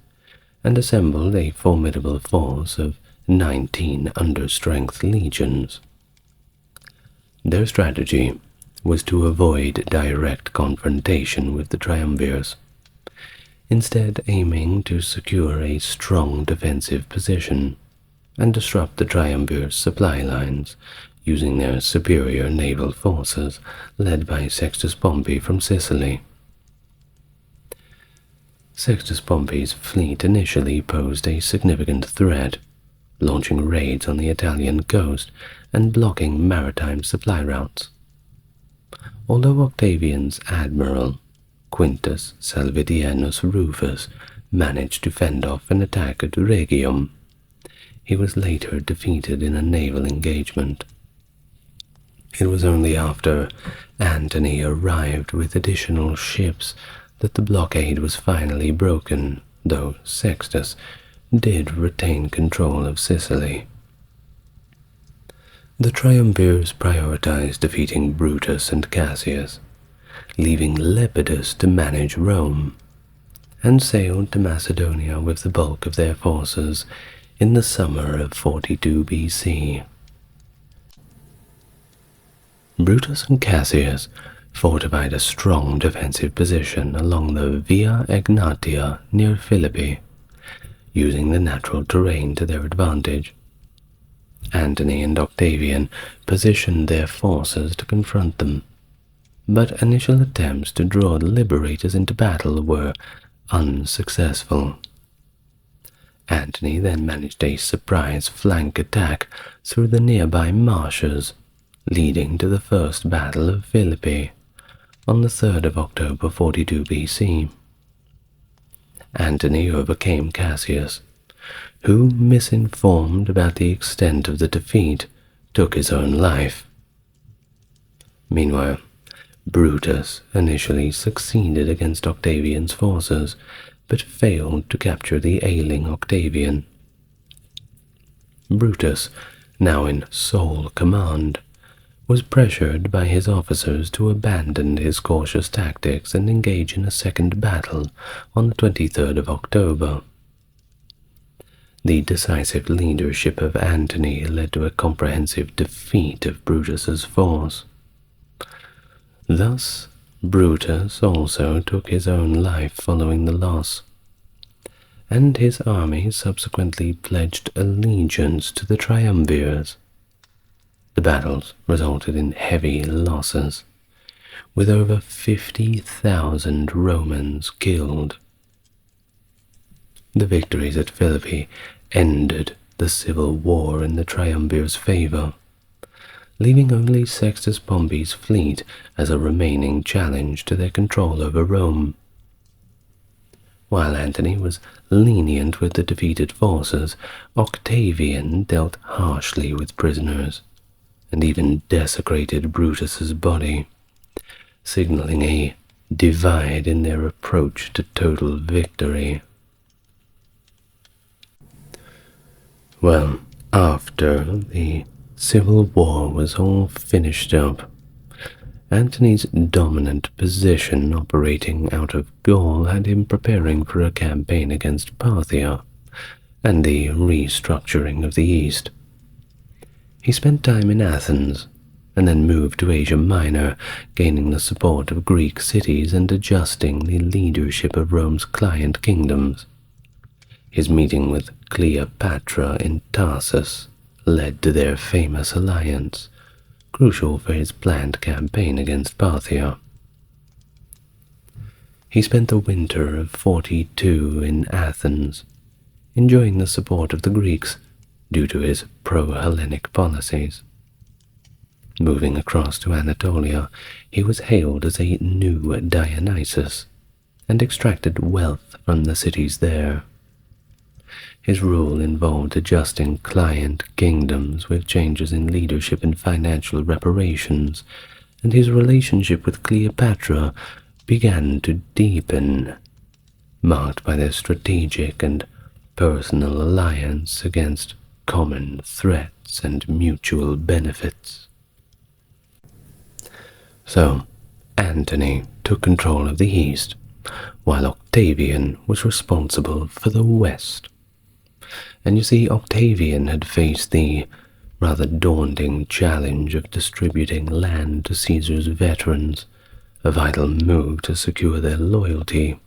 and assembled a formidable force of 19 understrength legions. Their strategy was to avoid direct confrontation with the triumvirs, instead aiming to secure a strong defensive position and disrupt the triumvirs' supply lines using their superior naval forces led by Sextus Pompey from Sicily. Sextus Pompey's fleet initially posed a significant threat, launching raids on the Italian coast and blocking maritime supply routes. Although Octavian's admiral, Quintus Salvidianus Rufus, managed to fend off an attack at Rhegium, he was later defeated in a naval engagement. It was only after Antony arrived with additional ships that the blockade was finally broken, though Sextus did retain control of Sicily. The triumvirs prioritized defeating Brutus and Cassius, leaving Lepidus to manage Rome, and sailed to Macedonia with the bulk of their forces in the summer of 42 BC. Brutus and Cassius fortified a strong defensive position along the Via Egnatia near Philippi, using the natural terrain to their advantage. Antony and Octavian positioned their forces to confront them, but initial attempts to draw the liberators into battle were unsuccessful. Antony then managed a surprise flank attack through the nearby marshes, leading to the First Battle of Philippi on the 3rd of October 42 BC. Antony overcame Cassius, who, misinformed about the extent of the defeat, took his own life. Meanwhile, Brutus initially succeeded against Octavian's forces, but failed to capture the ailing Octavian. Brutus, now in sole command, was pressured by his officers to abandon his cautious tactics and engage in a second battle on the 23rd of October. The decisive leadership of Antony led to a comprehensive defeat of Brutus's force. Thus, Brutus also took his own life following the loss, and his army subsequently pledged allegiance to the triumvirs. The battles resulted in heavy losses, with over 50,000 Romans killed. The victories at Philippi ended the civil war in the triumvirs' favor, leaving only Sextus Pompey's fleet as a remaining challenge to their control over Rome. While Antony was lenient with the defeated forces, Octavian dealt harshly with prisoners, and even desecrated Brutus's body, signaling a divide in their approach to total victory. Well, after the civil war was all finished up, Antony's dominant position operating out of Gaul had him preparing for a campaign against Parthia and the restructuring of the East. He spent time in Athens, and then moved to Asia Minor, gaining the support of Greek cities and adjusting the leadership of Rome's client kingdoms. His meeting with Cleopatra in Tarsus led to their famous alliance, crucial for his planned campaign against Parthia. He spent the winter of 42 in Athens, enjoying the support of the Greeks due to his pro-Hellenic policies. Moving across to Anatolia, he was hailed as a new Dionysus and extracted wealth from the cities there. His rule involved adjusting client kingdoms with changes in leadership and financial reparations, and his relationship with Cleopatra began to deepen, marked by their strategic and personal alliance against common threats and mutual benefits. So, Antony took control of the East, while Octavian was responsible for the West. And you see, Octavian had faced the rather daunting challenge of distributing land to Caesar's veterans, a vital move to secure their loyalty.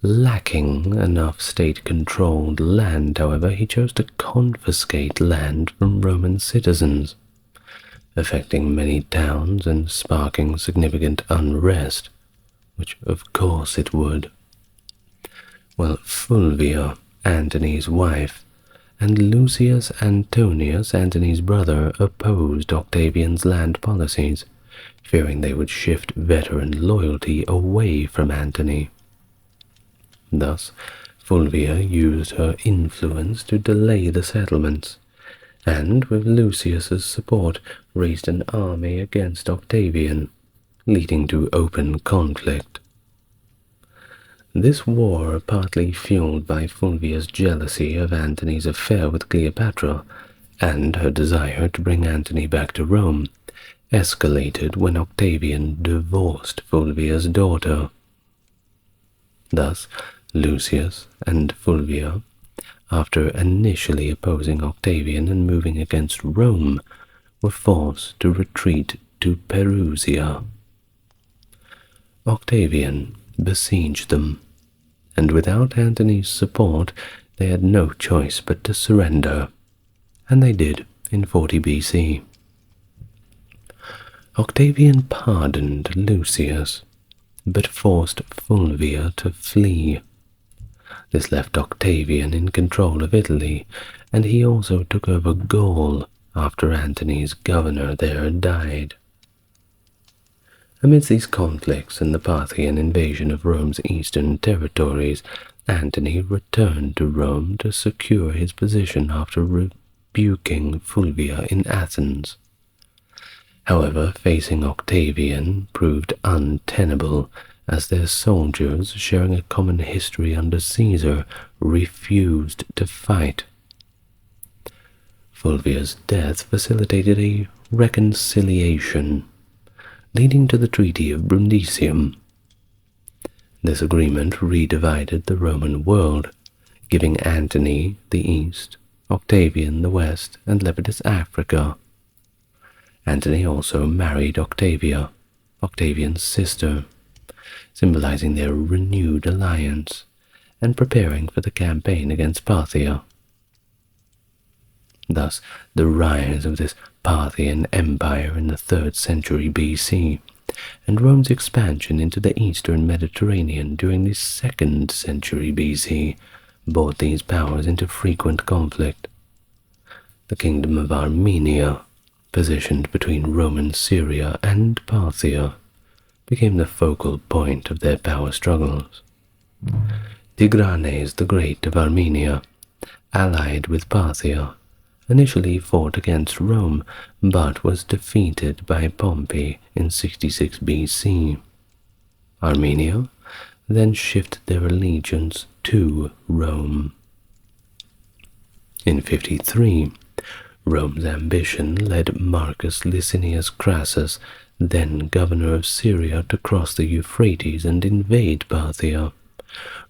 Lacking enough state-controlled land, however, he chose to confiscate land from Roman citizens, affecting many towns and sparking significant unrest, which of course it would. Well, Fulvia, Antony's wife, and Lucius Antonius, Antony's brother, opposed Octavian's land policies, fearing they would shift veteran loyalty away from Antony. Thus, Fulvia used her influence to delay the settlements, and with Lucius's support raised an army against Octavian, leading to open conflict. This war, partly fueled by Fulvia's jealousy of Antony's affair with Cleopatra and her desire to bring Antony back to Rome, escalated when Octavian divorced Fulvia's daughter. Thus, Lucius and Fulvia, after initially opposing Octavian and moving against Rome, were forced to retreat to Perusia. Octavian besieged them, and without Antony's support they had no choice but to surrender, and they did in 40 BC. Octavian pardoned Lucius, but forced Fulvia to flee. This left Octavian in control of Italy, and he also took over Gaul after Antony's governor there died. Amidst these conflicts and the Parthian invasion of Rome's eastern territories, Antony returned to Rome to secure his position after rebuking Fulvia in Athens. However, facing Octavian proved untenable, as their soldiers, sharing a common history under Caesar, refused to fight. Fulvia's death facilitated a reconciliation, leading to the Treaty of Brundisium. This agreement redivided the Roman world, giving Antony the east, Octavian the west, and Lepidus Africa. Antony also married Octavia, Octavian's sister, symbolizing their renewed alliance and preparing for the campaign against Parthia. Thus, the rise of this Parthian Empire in the 3rd century BC, and Rome's expansion into the eastern Mediterranean during the 2nd century BC, brought these powers into frequent conflict. The kingdom of Armenia, positioned between Roman Syria and Parthia, became the focal point of their power struggles. Tigranes the Great of Armenia, allied with Parthia, initially fought against Rome, but was defeated by Pompey in 66 BC. Armenia then shifted their allegiance to Rome. In 53, Rome's ambition led Marcus Licinius Crassus, then governor of Syria, to cross the Euphrates and invade Parthia.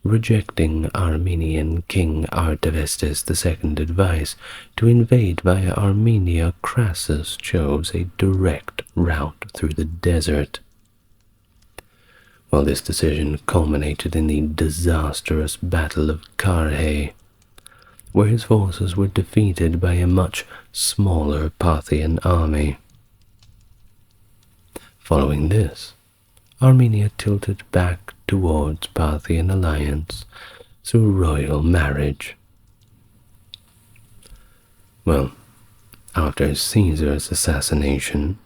Rejecting Armenian King Artavasdes II's advice to invade via Armenia, Crassus chose a direct route through the desert. While this decision culminated in the disastrous Battle of Carrhae, where his forces were defeated by a much smaller Parthian army. Following this, Armenia tilted back towards Parthian alliance through royal marriage. Well, after Caesar's assassination,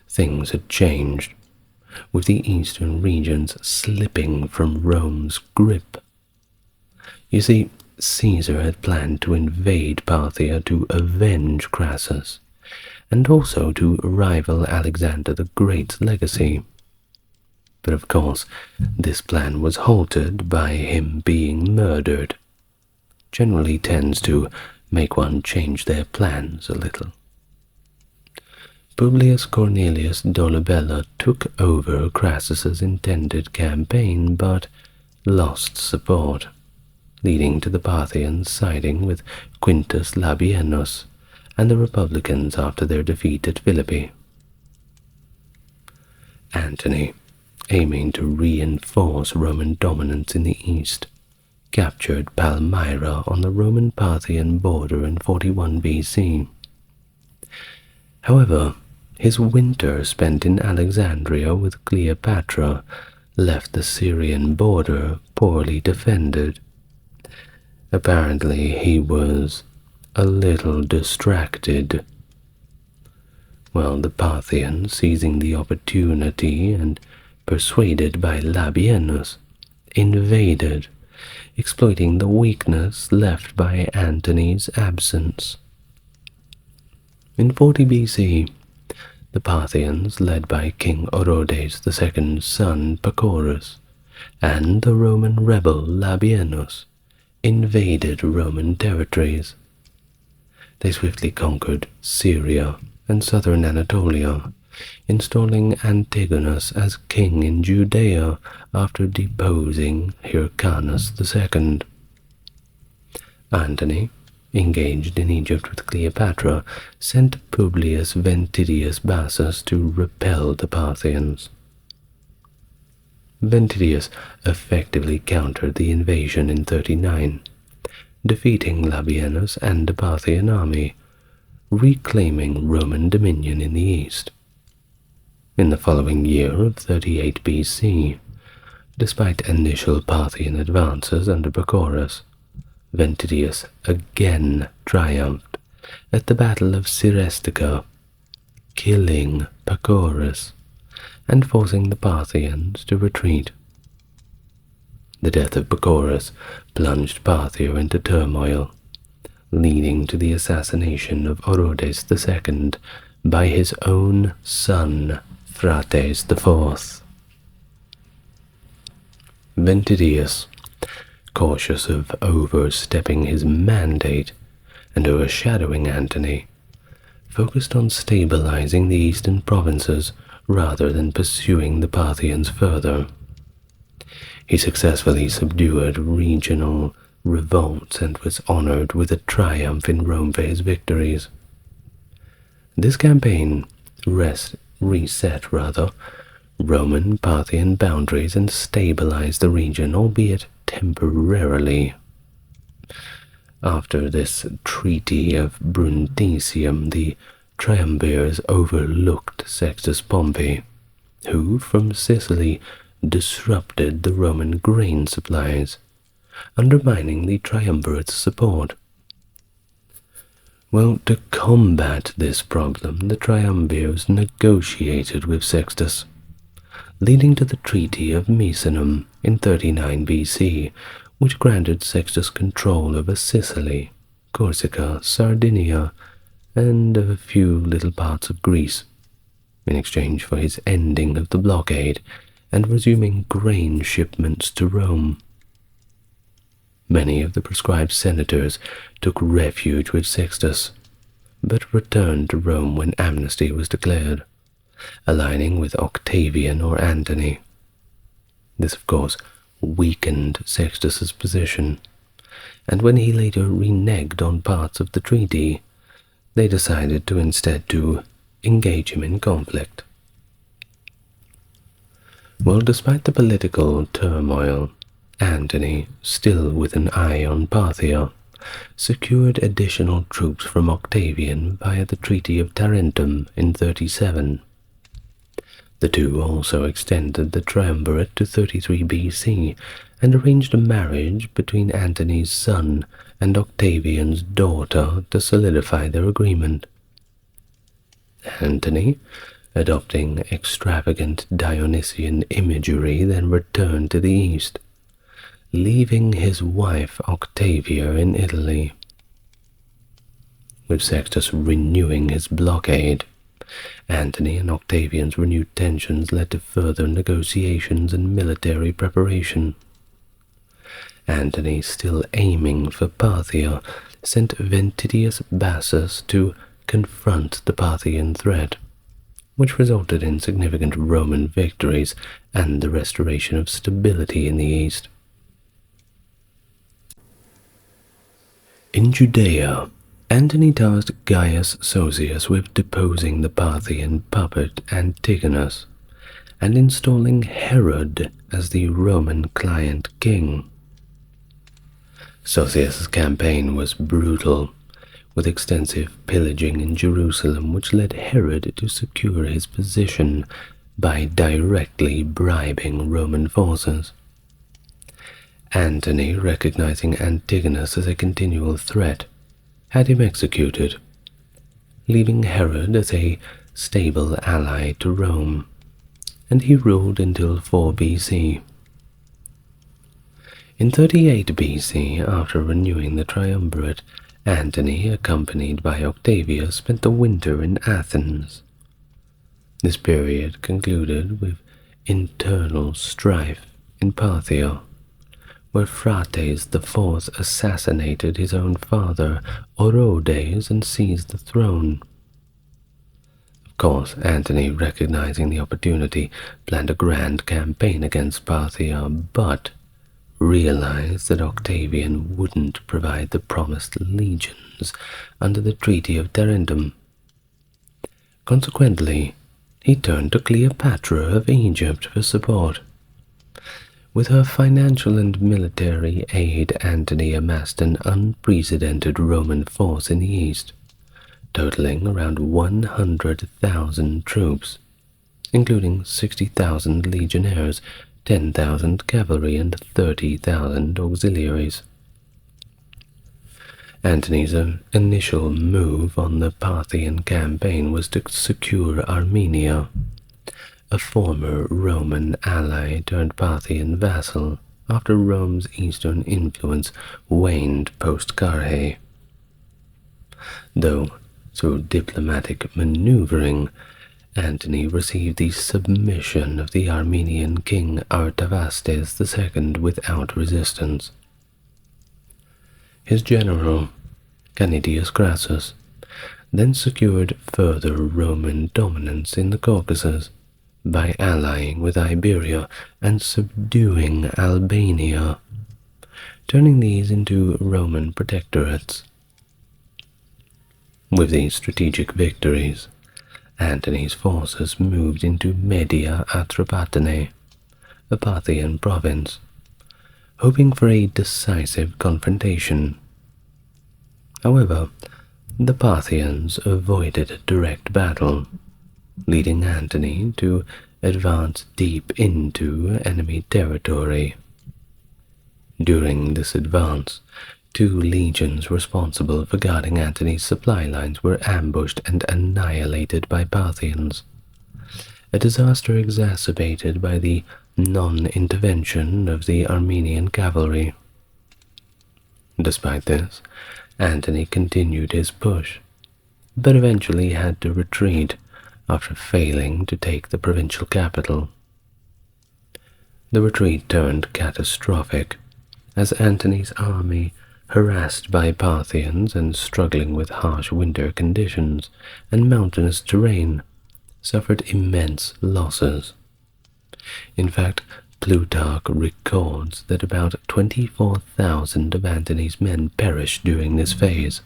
things had changed, with the eastern regions slipping from Rome's grip. You see, Caesar had planned to invade Parthia to avenge Crassus, and also to rival Alexander the Great's legacy. But of course, this plan was halted by him being murdered. Generally tends to make one change their plans a little. Publius Cornelius Dolabella took over Crassus's intended campaign, but lost support, leading to the Parthians siding with Quintus Labienus and the Republicans after their defeat at Philippi. Antony, aiming to reinforce Roman dominance in the east, captured Palmyra on the Roman-Parthian border in 41 BC. However, his winter spent in Alexandria with Cleopatra left the Syrian border poorly defended. Apparently he was a little distracted. While the Parthians, seizing the opportunity and persuaded by Labienus, invaded, exploiting the weakness left by Antony's absence. In 40 BC, the Parthians, led by King Orodes II's son Pacorus, and the Roman rebel Labienus, invaded Roman territories. They swiftly conquered Syria and southern Anatolia, installing Antigonus as king in Judea after deposing Hyrcanus II. Antony, engaged in Egypt with Cleopatra, sent Publius Ventidius Bassus to repel the Parthians. Ventidius effectively countered the invasion in 39, defeating Labienus and the Parthian army, reclaiming Roman dominion in the east. In the following year of 38 BC, despite initial Parthian advances under Pacorus, Ventidius again triumphed at the Battle of Sirestica, killing Pacorus and forcing the Parthians to retreat. The death of Pacorus plunged Parthia into turmoil, leading to the assassination of Orodes II by his own son, Phraates IV. Ventidius, cautious of overstepping his mandate and overshadowing Antony, focused on stabilizing the eastern provinces rather than pursuing the Parthians further. He successfully subdued regional revolts and was honored with a triumph in Rome for his victories. This campaign reset Roman Parthian boundaries and stabilized the region, albeit temporarily. After this Treaty of Brundisium, the triumvirs overlooked Sextus Pompey, who from Sicily disrupted the Roman grain supplies, undermining the triumvirate's support. Well, to combat this problem, the triumvirs negotiated with Sextus, leading to the Treaty of Misenum in 39 BC, which granted Sextus control over Sicily, Corsica, Sardinia, and a few little parts of Greece, in exchange for his ending of the blockade and resuming grain shipments to Rome. Many of the proscribed senators took refuge with Sextus, but returned to Rome when amnesty was declared, aligning with Octavian or Antony. This, of course, weakened Sextus's position, and when he later reneged on parts of the treaty, they decided to instead to engage him in conflict. Well, despite the political turmoil, Antony, still with an eye on Parthia, secured additional troops from Octavian via the Treaty of Tarentum in 37. The two also extended the triumvirate to 33 BC and arranged a marriage between Antony's son and Octavian's daughter to solidify their agreement. Antony, adopting extravagant Dionysian imagery, then returned to the east, leaving his wife Octavia in Italy. With Sextus renewing his blockade, Antony and Octavian's renewed tensions led to further negotiations and military preparation. Antony, still aiming for Parthia, sent Ventidius Bassus to confront the Parthian threat, which resulted in significant Roman victories and the restoration of stability in the east. In Judea, Antony tasked Gaius Sosius with deposing the Parthian puppet Antigonus and installing Herod as the Roman client king. Sosius's campaign was brutal, with extensive pillaging in Jerusalem, which led Herod to secure his position by directly bribing Roman forces. Antony, recognizing Antigonus as a continual threat, had him executed, leaving Herod as a stable ally to Rome, and he ruled until 4 BC. In 38 BC, after renewing the triumvirate, Antony, accompanied by Octavia, spent the winter in Athens. This period concluded with internal strife in Parthia, where Phraates IV assassinated his own father, Orodes, and seized the throne. Of course, Antony, recognizing the opportunity, planned a grand campaign against Parthia, but realized that Octavian wouldn't provide the promised legions under the Treaty of Tarentum. Consequently, he turned to Cleopatra of Egypt for support. With her financial and military aid, Antony amassed an unprecedented Roman force in the east, totaling around 100,000 troops, including 60,000 legionnaires, 10,000 cavalry, and 30,000 auxiliaries. Antony's initial move on the Parthian campaign was to secure Armenia, a former Roman ally turned Parthian vassal after Rome's eastern influence waned post-Carrhae. Though, through diplomatic maneuvering, Antony received the submission of the Armenian king Artavasdes II without resistance. His general, Canidius Crassus, then secured further Roman dominance in the Caucasus by allying with Iberia and subduing Albania, turning these into Roman protectorates. With these strategic victories, Antony's forces moved into Media Atropatene, a Parthian province, hoping for a decisive confrontation. However, the Parthians avoided a direct battle, leading Antony to advance deep into enemy territory. During this advance, 2 legions responsible for guarding Antony's supply lines were ambushed and annihilated by Parthians, a disaster exacerbated by the non-intervention of the Armenian cavalry. Despite this, Antony continued his push, but eventually had to retreat after failing to take the provincial capital. The retreat turned catastrophic, as Antony's army, harassed by Parthians and struggling with harsh winter conditions and mountainous terrain, suffered immense losses. In fact, Plutarch records that about 24,000 of Antony's men perished during this phase.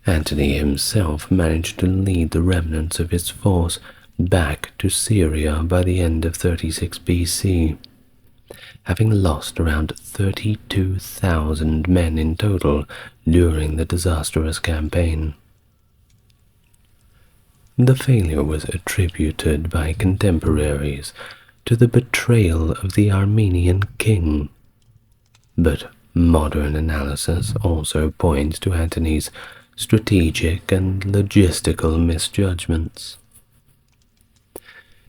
Antony himself managed to lead the remnants of his force back to Syria by the end of 36 BC, having lost around 32,000 men in total during the disastrous campaign. The failure was attributed by contemporaries to the betrayal of the Armenian king, but modern analysis also points to Antony's strategic and logistical misjudgments.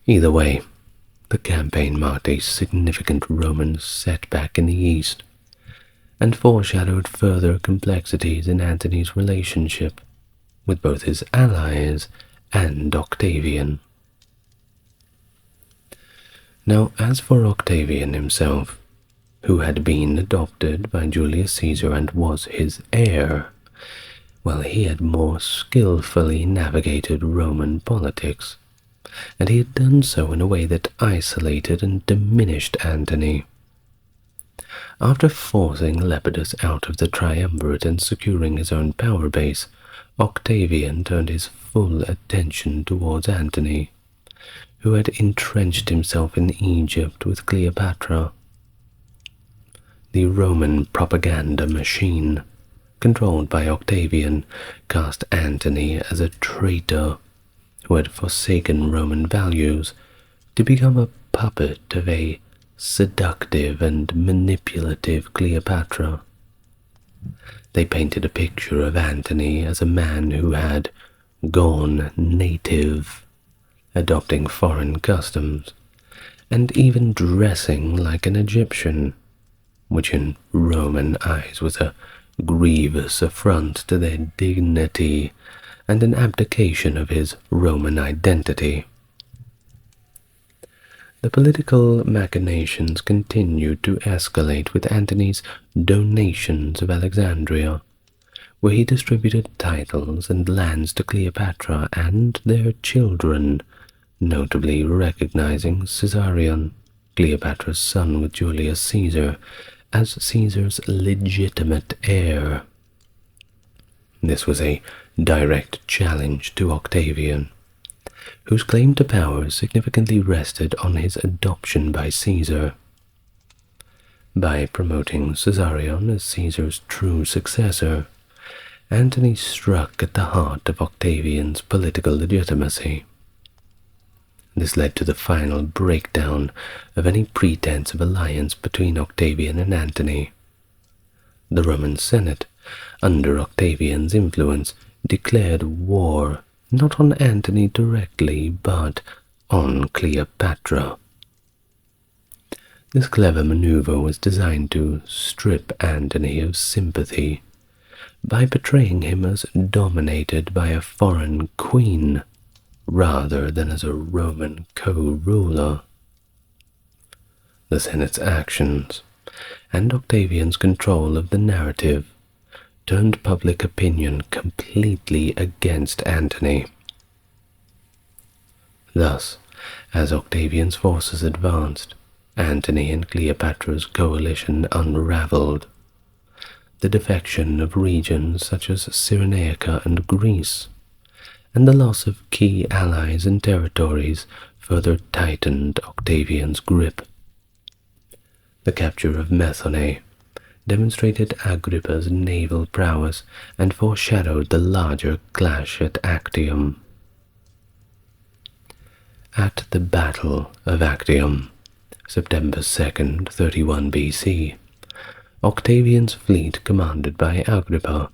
Either way, the campaign marked a significant Roman setback in the east, and foreshadowed further complexities in Antony's relationship with both his allies and Octavian. Now, as for Octavian himself, who had been adopted by Julius Caesar and was his heir, well, he had more skillfully navigated Roman politics, and he had done so in a way that isolated and diminished Antony. After forcing Lepidus out of the triumvirate and securing his own power base, Octavian turned his full attention towards Antony, who had entrenched himself in Egypt with Cleopatra. The Roman propaganda machine, controlled by Octavian, cast Antony as a traitor who had forsaken Roman values to become a puppet of a seductive and manipulative Cleopatra. They painted a picture of Antony as a man who had gone native, adopting foreign customs, and even dressing like an Egyptian, which in Roman eyes was a grievous affront to their dignity and an abdication of his Roman identity. The political machinations continued to escalate with Antony's donations of Alexandria, where he distributed titles and lands to Cleopatra and their children, notably recognizing Caesarion, Cleopatra's son with Julius Caesar, as Caesar's legitimate heir. This was a direct challenge to Octavian, whose claim to power significantly rested on his adoption by Caesar. By promoting Caesarion as Caesar's true successor, Antony struck at the heart of Octavian's political legitimacy. This led to the final breakdown of any pretense of alliance between Octavian and Antony. The Roman Senate, under Octavian's influence, declared war not on Antony directly, but on Cleopatra. This clever maneuver was designed to strip Antony of sympathy by portraying him as dominated by a foreign queen rather than as a Roman co-ruler. The Senate's actions and Octavian's control of the narrative turned public opinion completely against Antony. Thus, as Octavian's forces advanced, Antony and Cleopatra's coalition unraveled. The defection of regions such as Cyrenaica and Greece, and the loss of key allies and territories further tightened Octavian's grip. The capture of Methone demonstrated Agrippa's naval prowess and foreshadowed the larger clash at Actium. At the Battle of Actium, September 2nd, 31 BC, Octavian's fleet commanded by Agrippa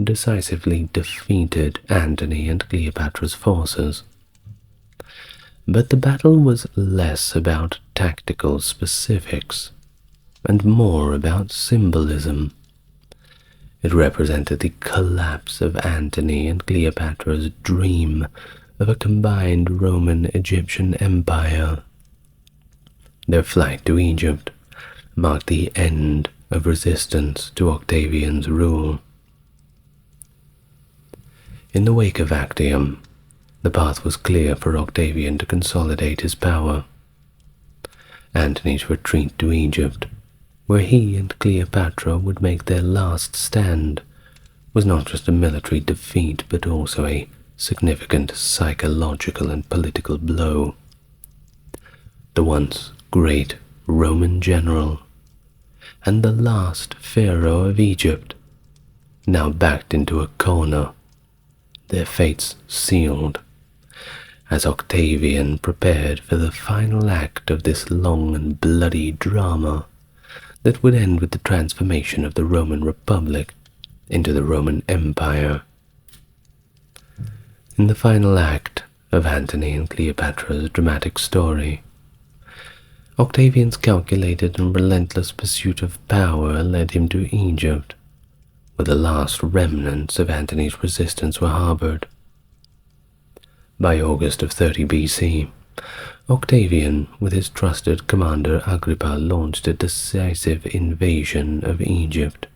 decisively defeated Antony and Cleopatra's forces. But the battle was less about tactical specifics and more about symbolism. It represented the collapse of Antony and Cleopatra's dream of a combined Roman-Egyptian empire. Their flight to Egypt marked the end of resistance to Octavian's rule. In the wake of Actium, the path was clear for Octavian to consolidate his power. Antony's retreat to Egypt, where he and Cleopatra would make their last stand, was not just a military defeat but also a significant psychological and political blow. The once great Roman general and the last pharaoh of Egypt, now backed into a corner, their fates sealed, as Octavian prepared for the final act of this long and bloody drama that would end with the transformation of the Roman Republic into the Roman Empire. In the final act of Antony and Cleopatra's dramatic story, Octavian's calculated and relentless pursuit of power led him to Egypt, where the last remnants of Antony's resistance were harbored. By August of 30 BC, Octavian, with his trusted commander Agrippa, launched a decisive invasion of Egypt.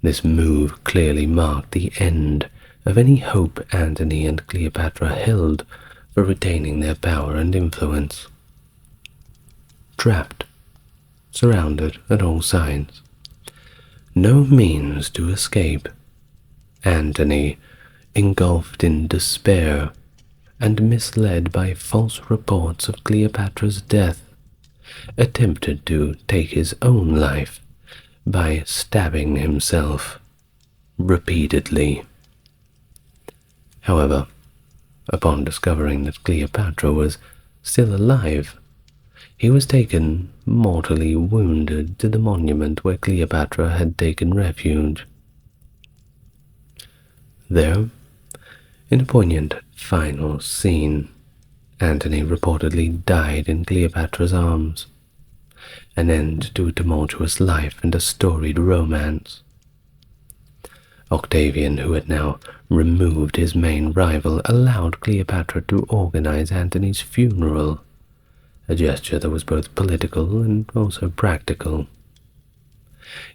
This move clearly marked the end of any hope Antony and Cleopatra held for retaining their power and influence. Trapped, surrounded at all sides, no means to escape, Antony, engulfed in despair and misled by false reports of Cleopatra's death, attempted to take his own life by stabbing himself repeatedly. However, upon discovering that Cleopatra was still alive, he was taken mortally wounded to the monument where Cleopatra had taken refuge. There, in a poignant final scene, Antony reportedly died in Cleopatra's arms, an end to a tumultuous life and a storied romance. Octavian, who had now removed his main rival, allowed Cleopatra to organize Antony's funeral, a gesture that was both political and also practical.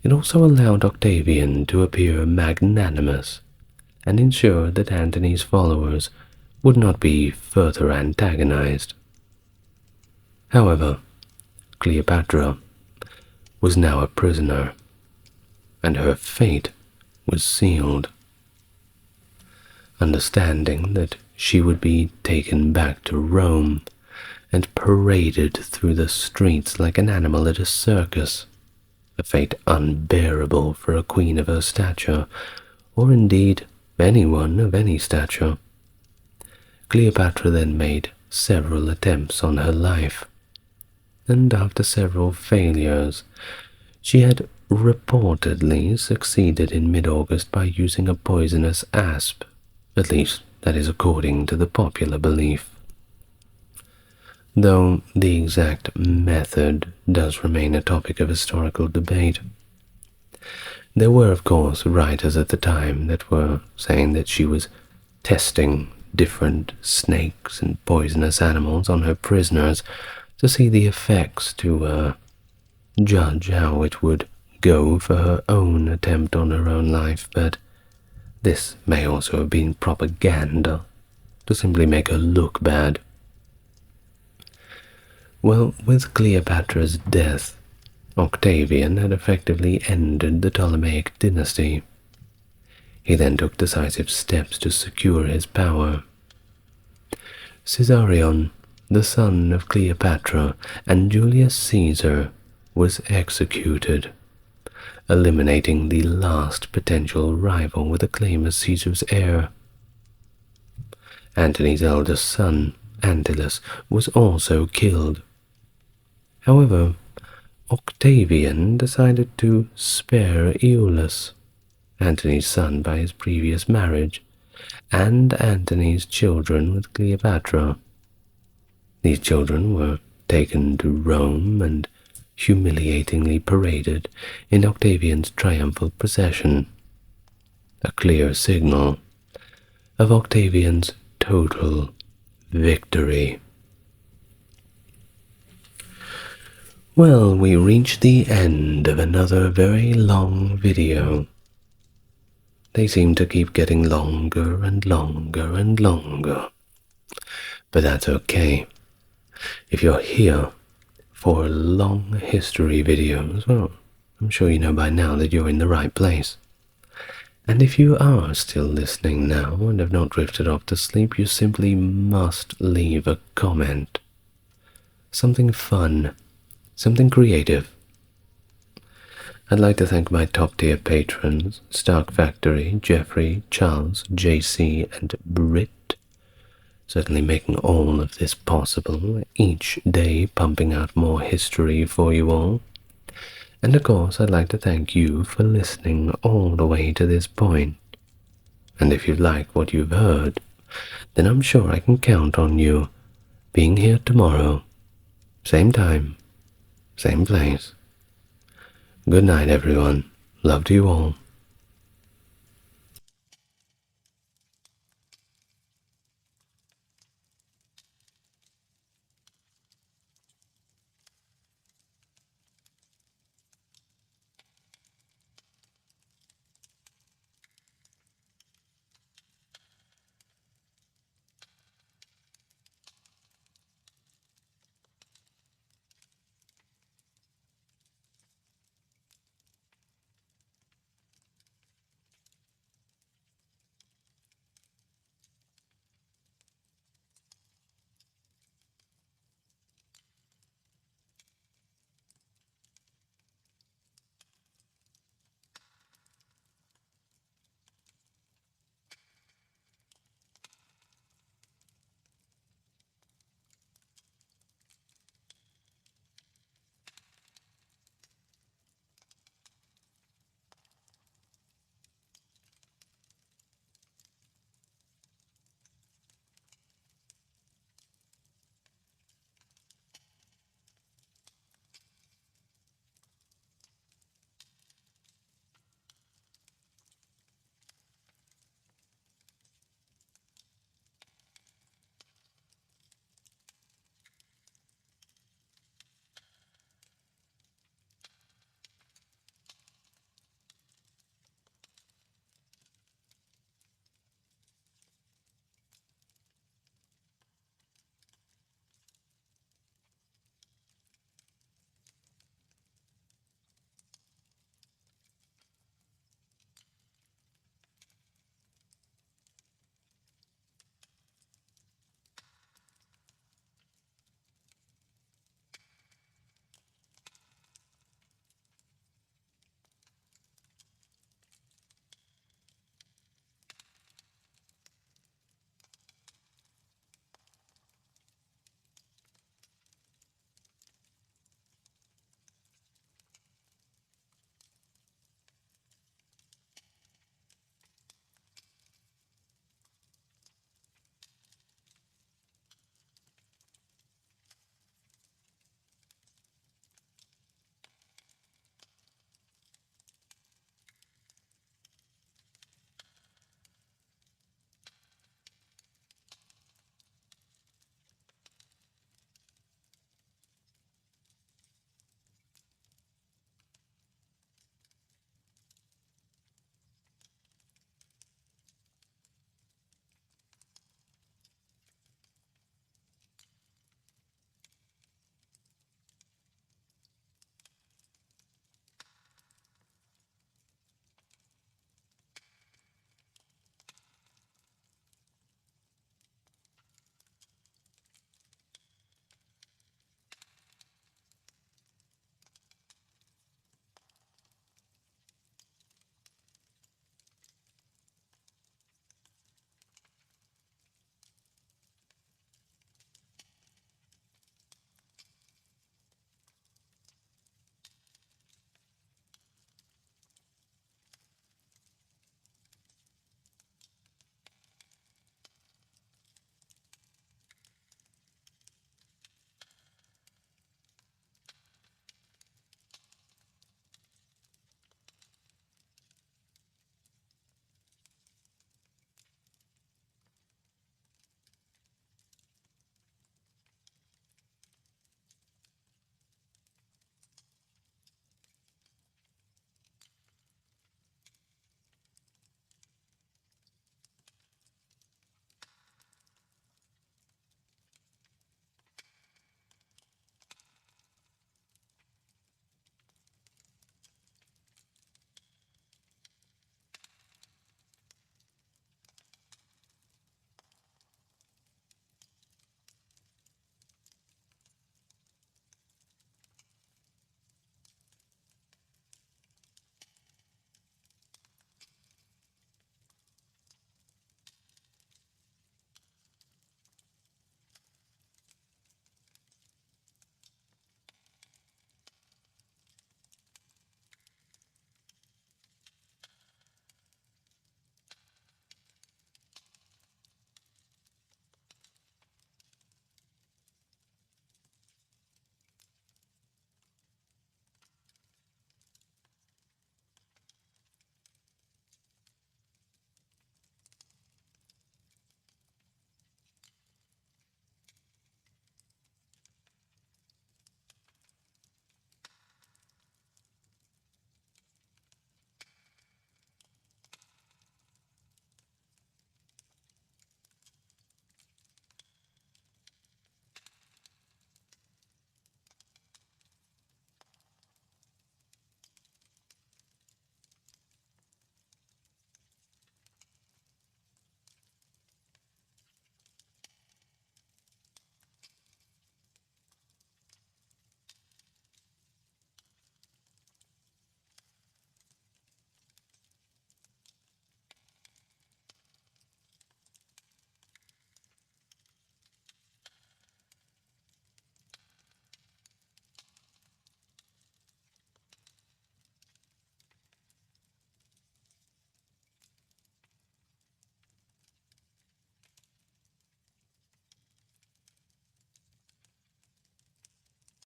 It also allowed Octavian to appear magnanimous and ensure that Antony's followers would not be further antagonized. However, Cleopatra was now a prisoner, and her fate was sealed. Understanding that she would be taken back to Rome and paraded through the streets like an animal at a circus, a fate unbearable for a queen of her stature, or indeed anyone of any stature, Cleopatra then made several attempts on her life, and after several failures, she had reportedly succeeded in mid-August by using a poisonous asp. At least, that is according to the popular belief. Though the exact method does remain a topic of historical debate. There were, of course, writers at the time that were saying that she was testing different snakes and poisonous animals on her prisoners to see the effects, to judge how it would go for her own attempt on her own life, but this may also have been propaganda to simply make her look bad. Well, with Cleopatra's death, Octavian had effectively ended the Ptolemaic dynasty. He then took decisive steps to secure his power. Caesarion, the son of Cleopatra, and Julius Caesar was executed, eliminating the last potential rival with a claim as Caesar's heir. Antony's eldest son, Antyllus, was also killed. However, Octavian decided to spare Iulus, Antony's son by his previous marriage, and Antony's children with Cleopatra. These children were taken to Rome and humiliatingly paraded in Octavian's triumphal procession, a clear signal of Octavian's total victory. Well, we reached the end of another very long video. They seem to keep getting longer and longer and longer. But that's okay. If you're here for long history videos, well, I'm sure you know by now that you're in the right place. And if you are still listening now and have not drifted off to sleep, you simply must leave a comment. Something fun, something creative. I'd like to thank my top-tier patrons, Stark Factory, Jeffrey, Charles, JC, and Britt, certainly making all of this possible, each day pumping out more history for you all. And of course, I'd like to thank you for listening all the way to this point. And if you like what you've heard, then I'm sure I can count on you being here tomorrow, same time, same place. Good night, everyone. Love to you all.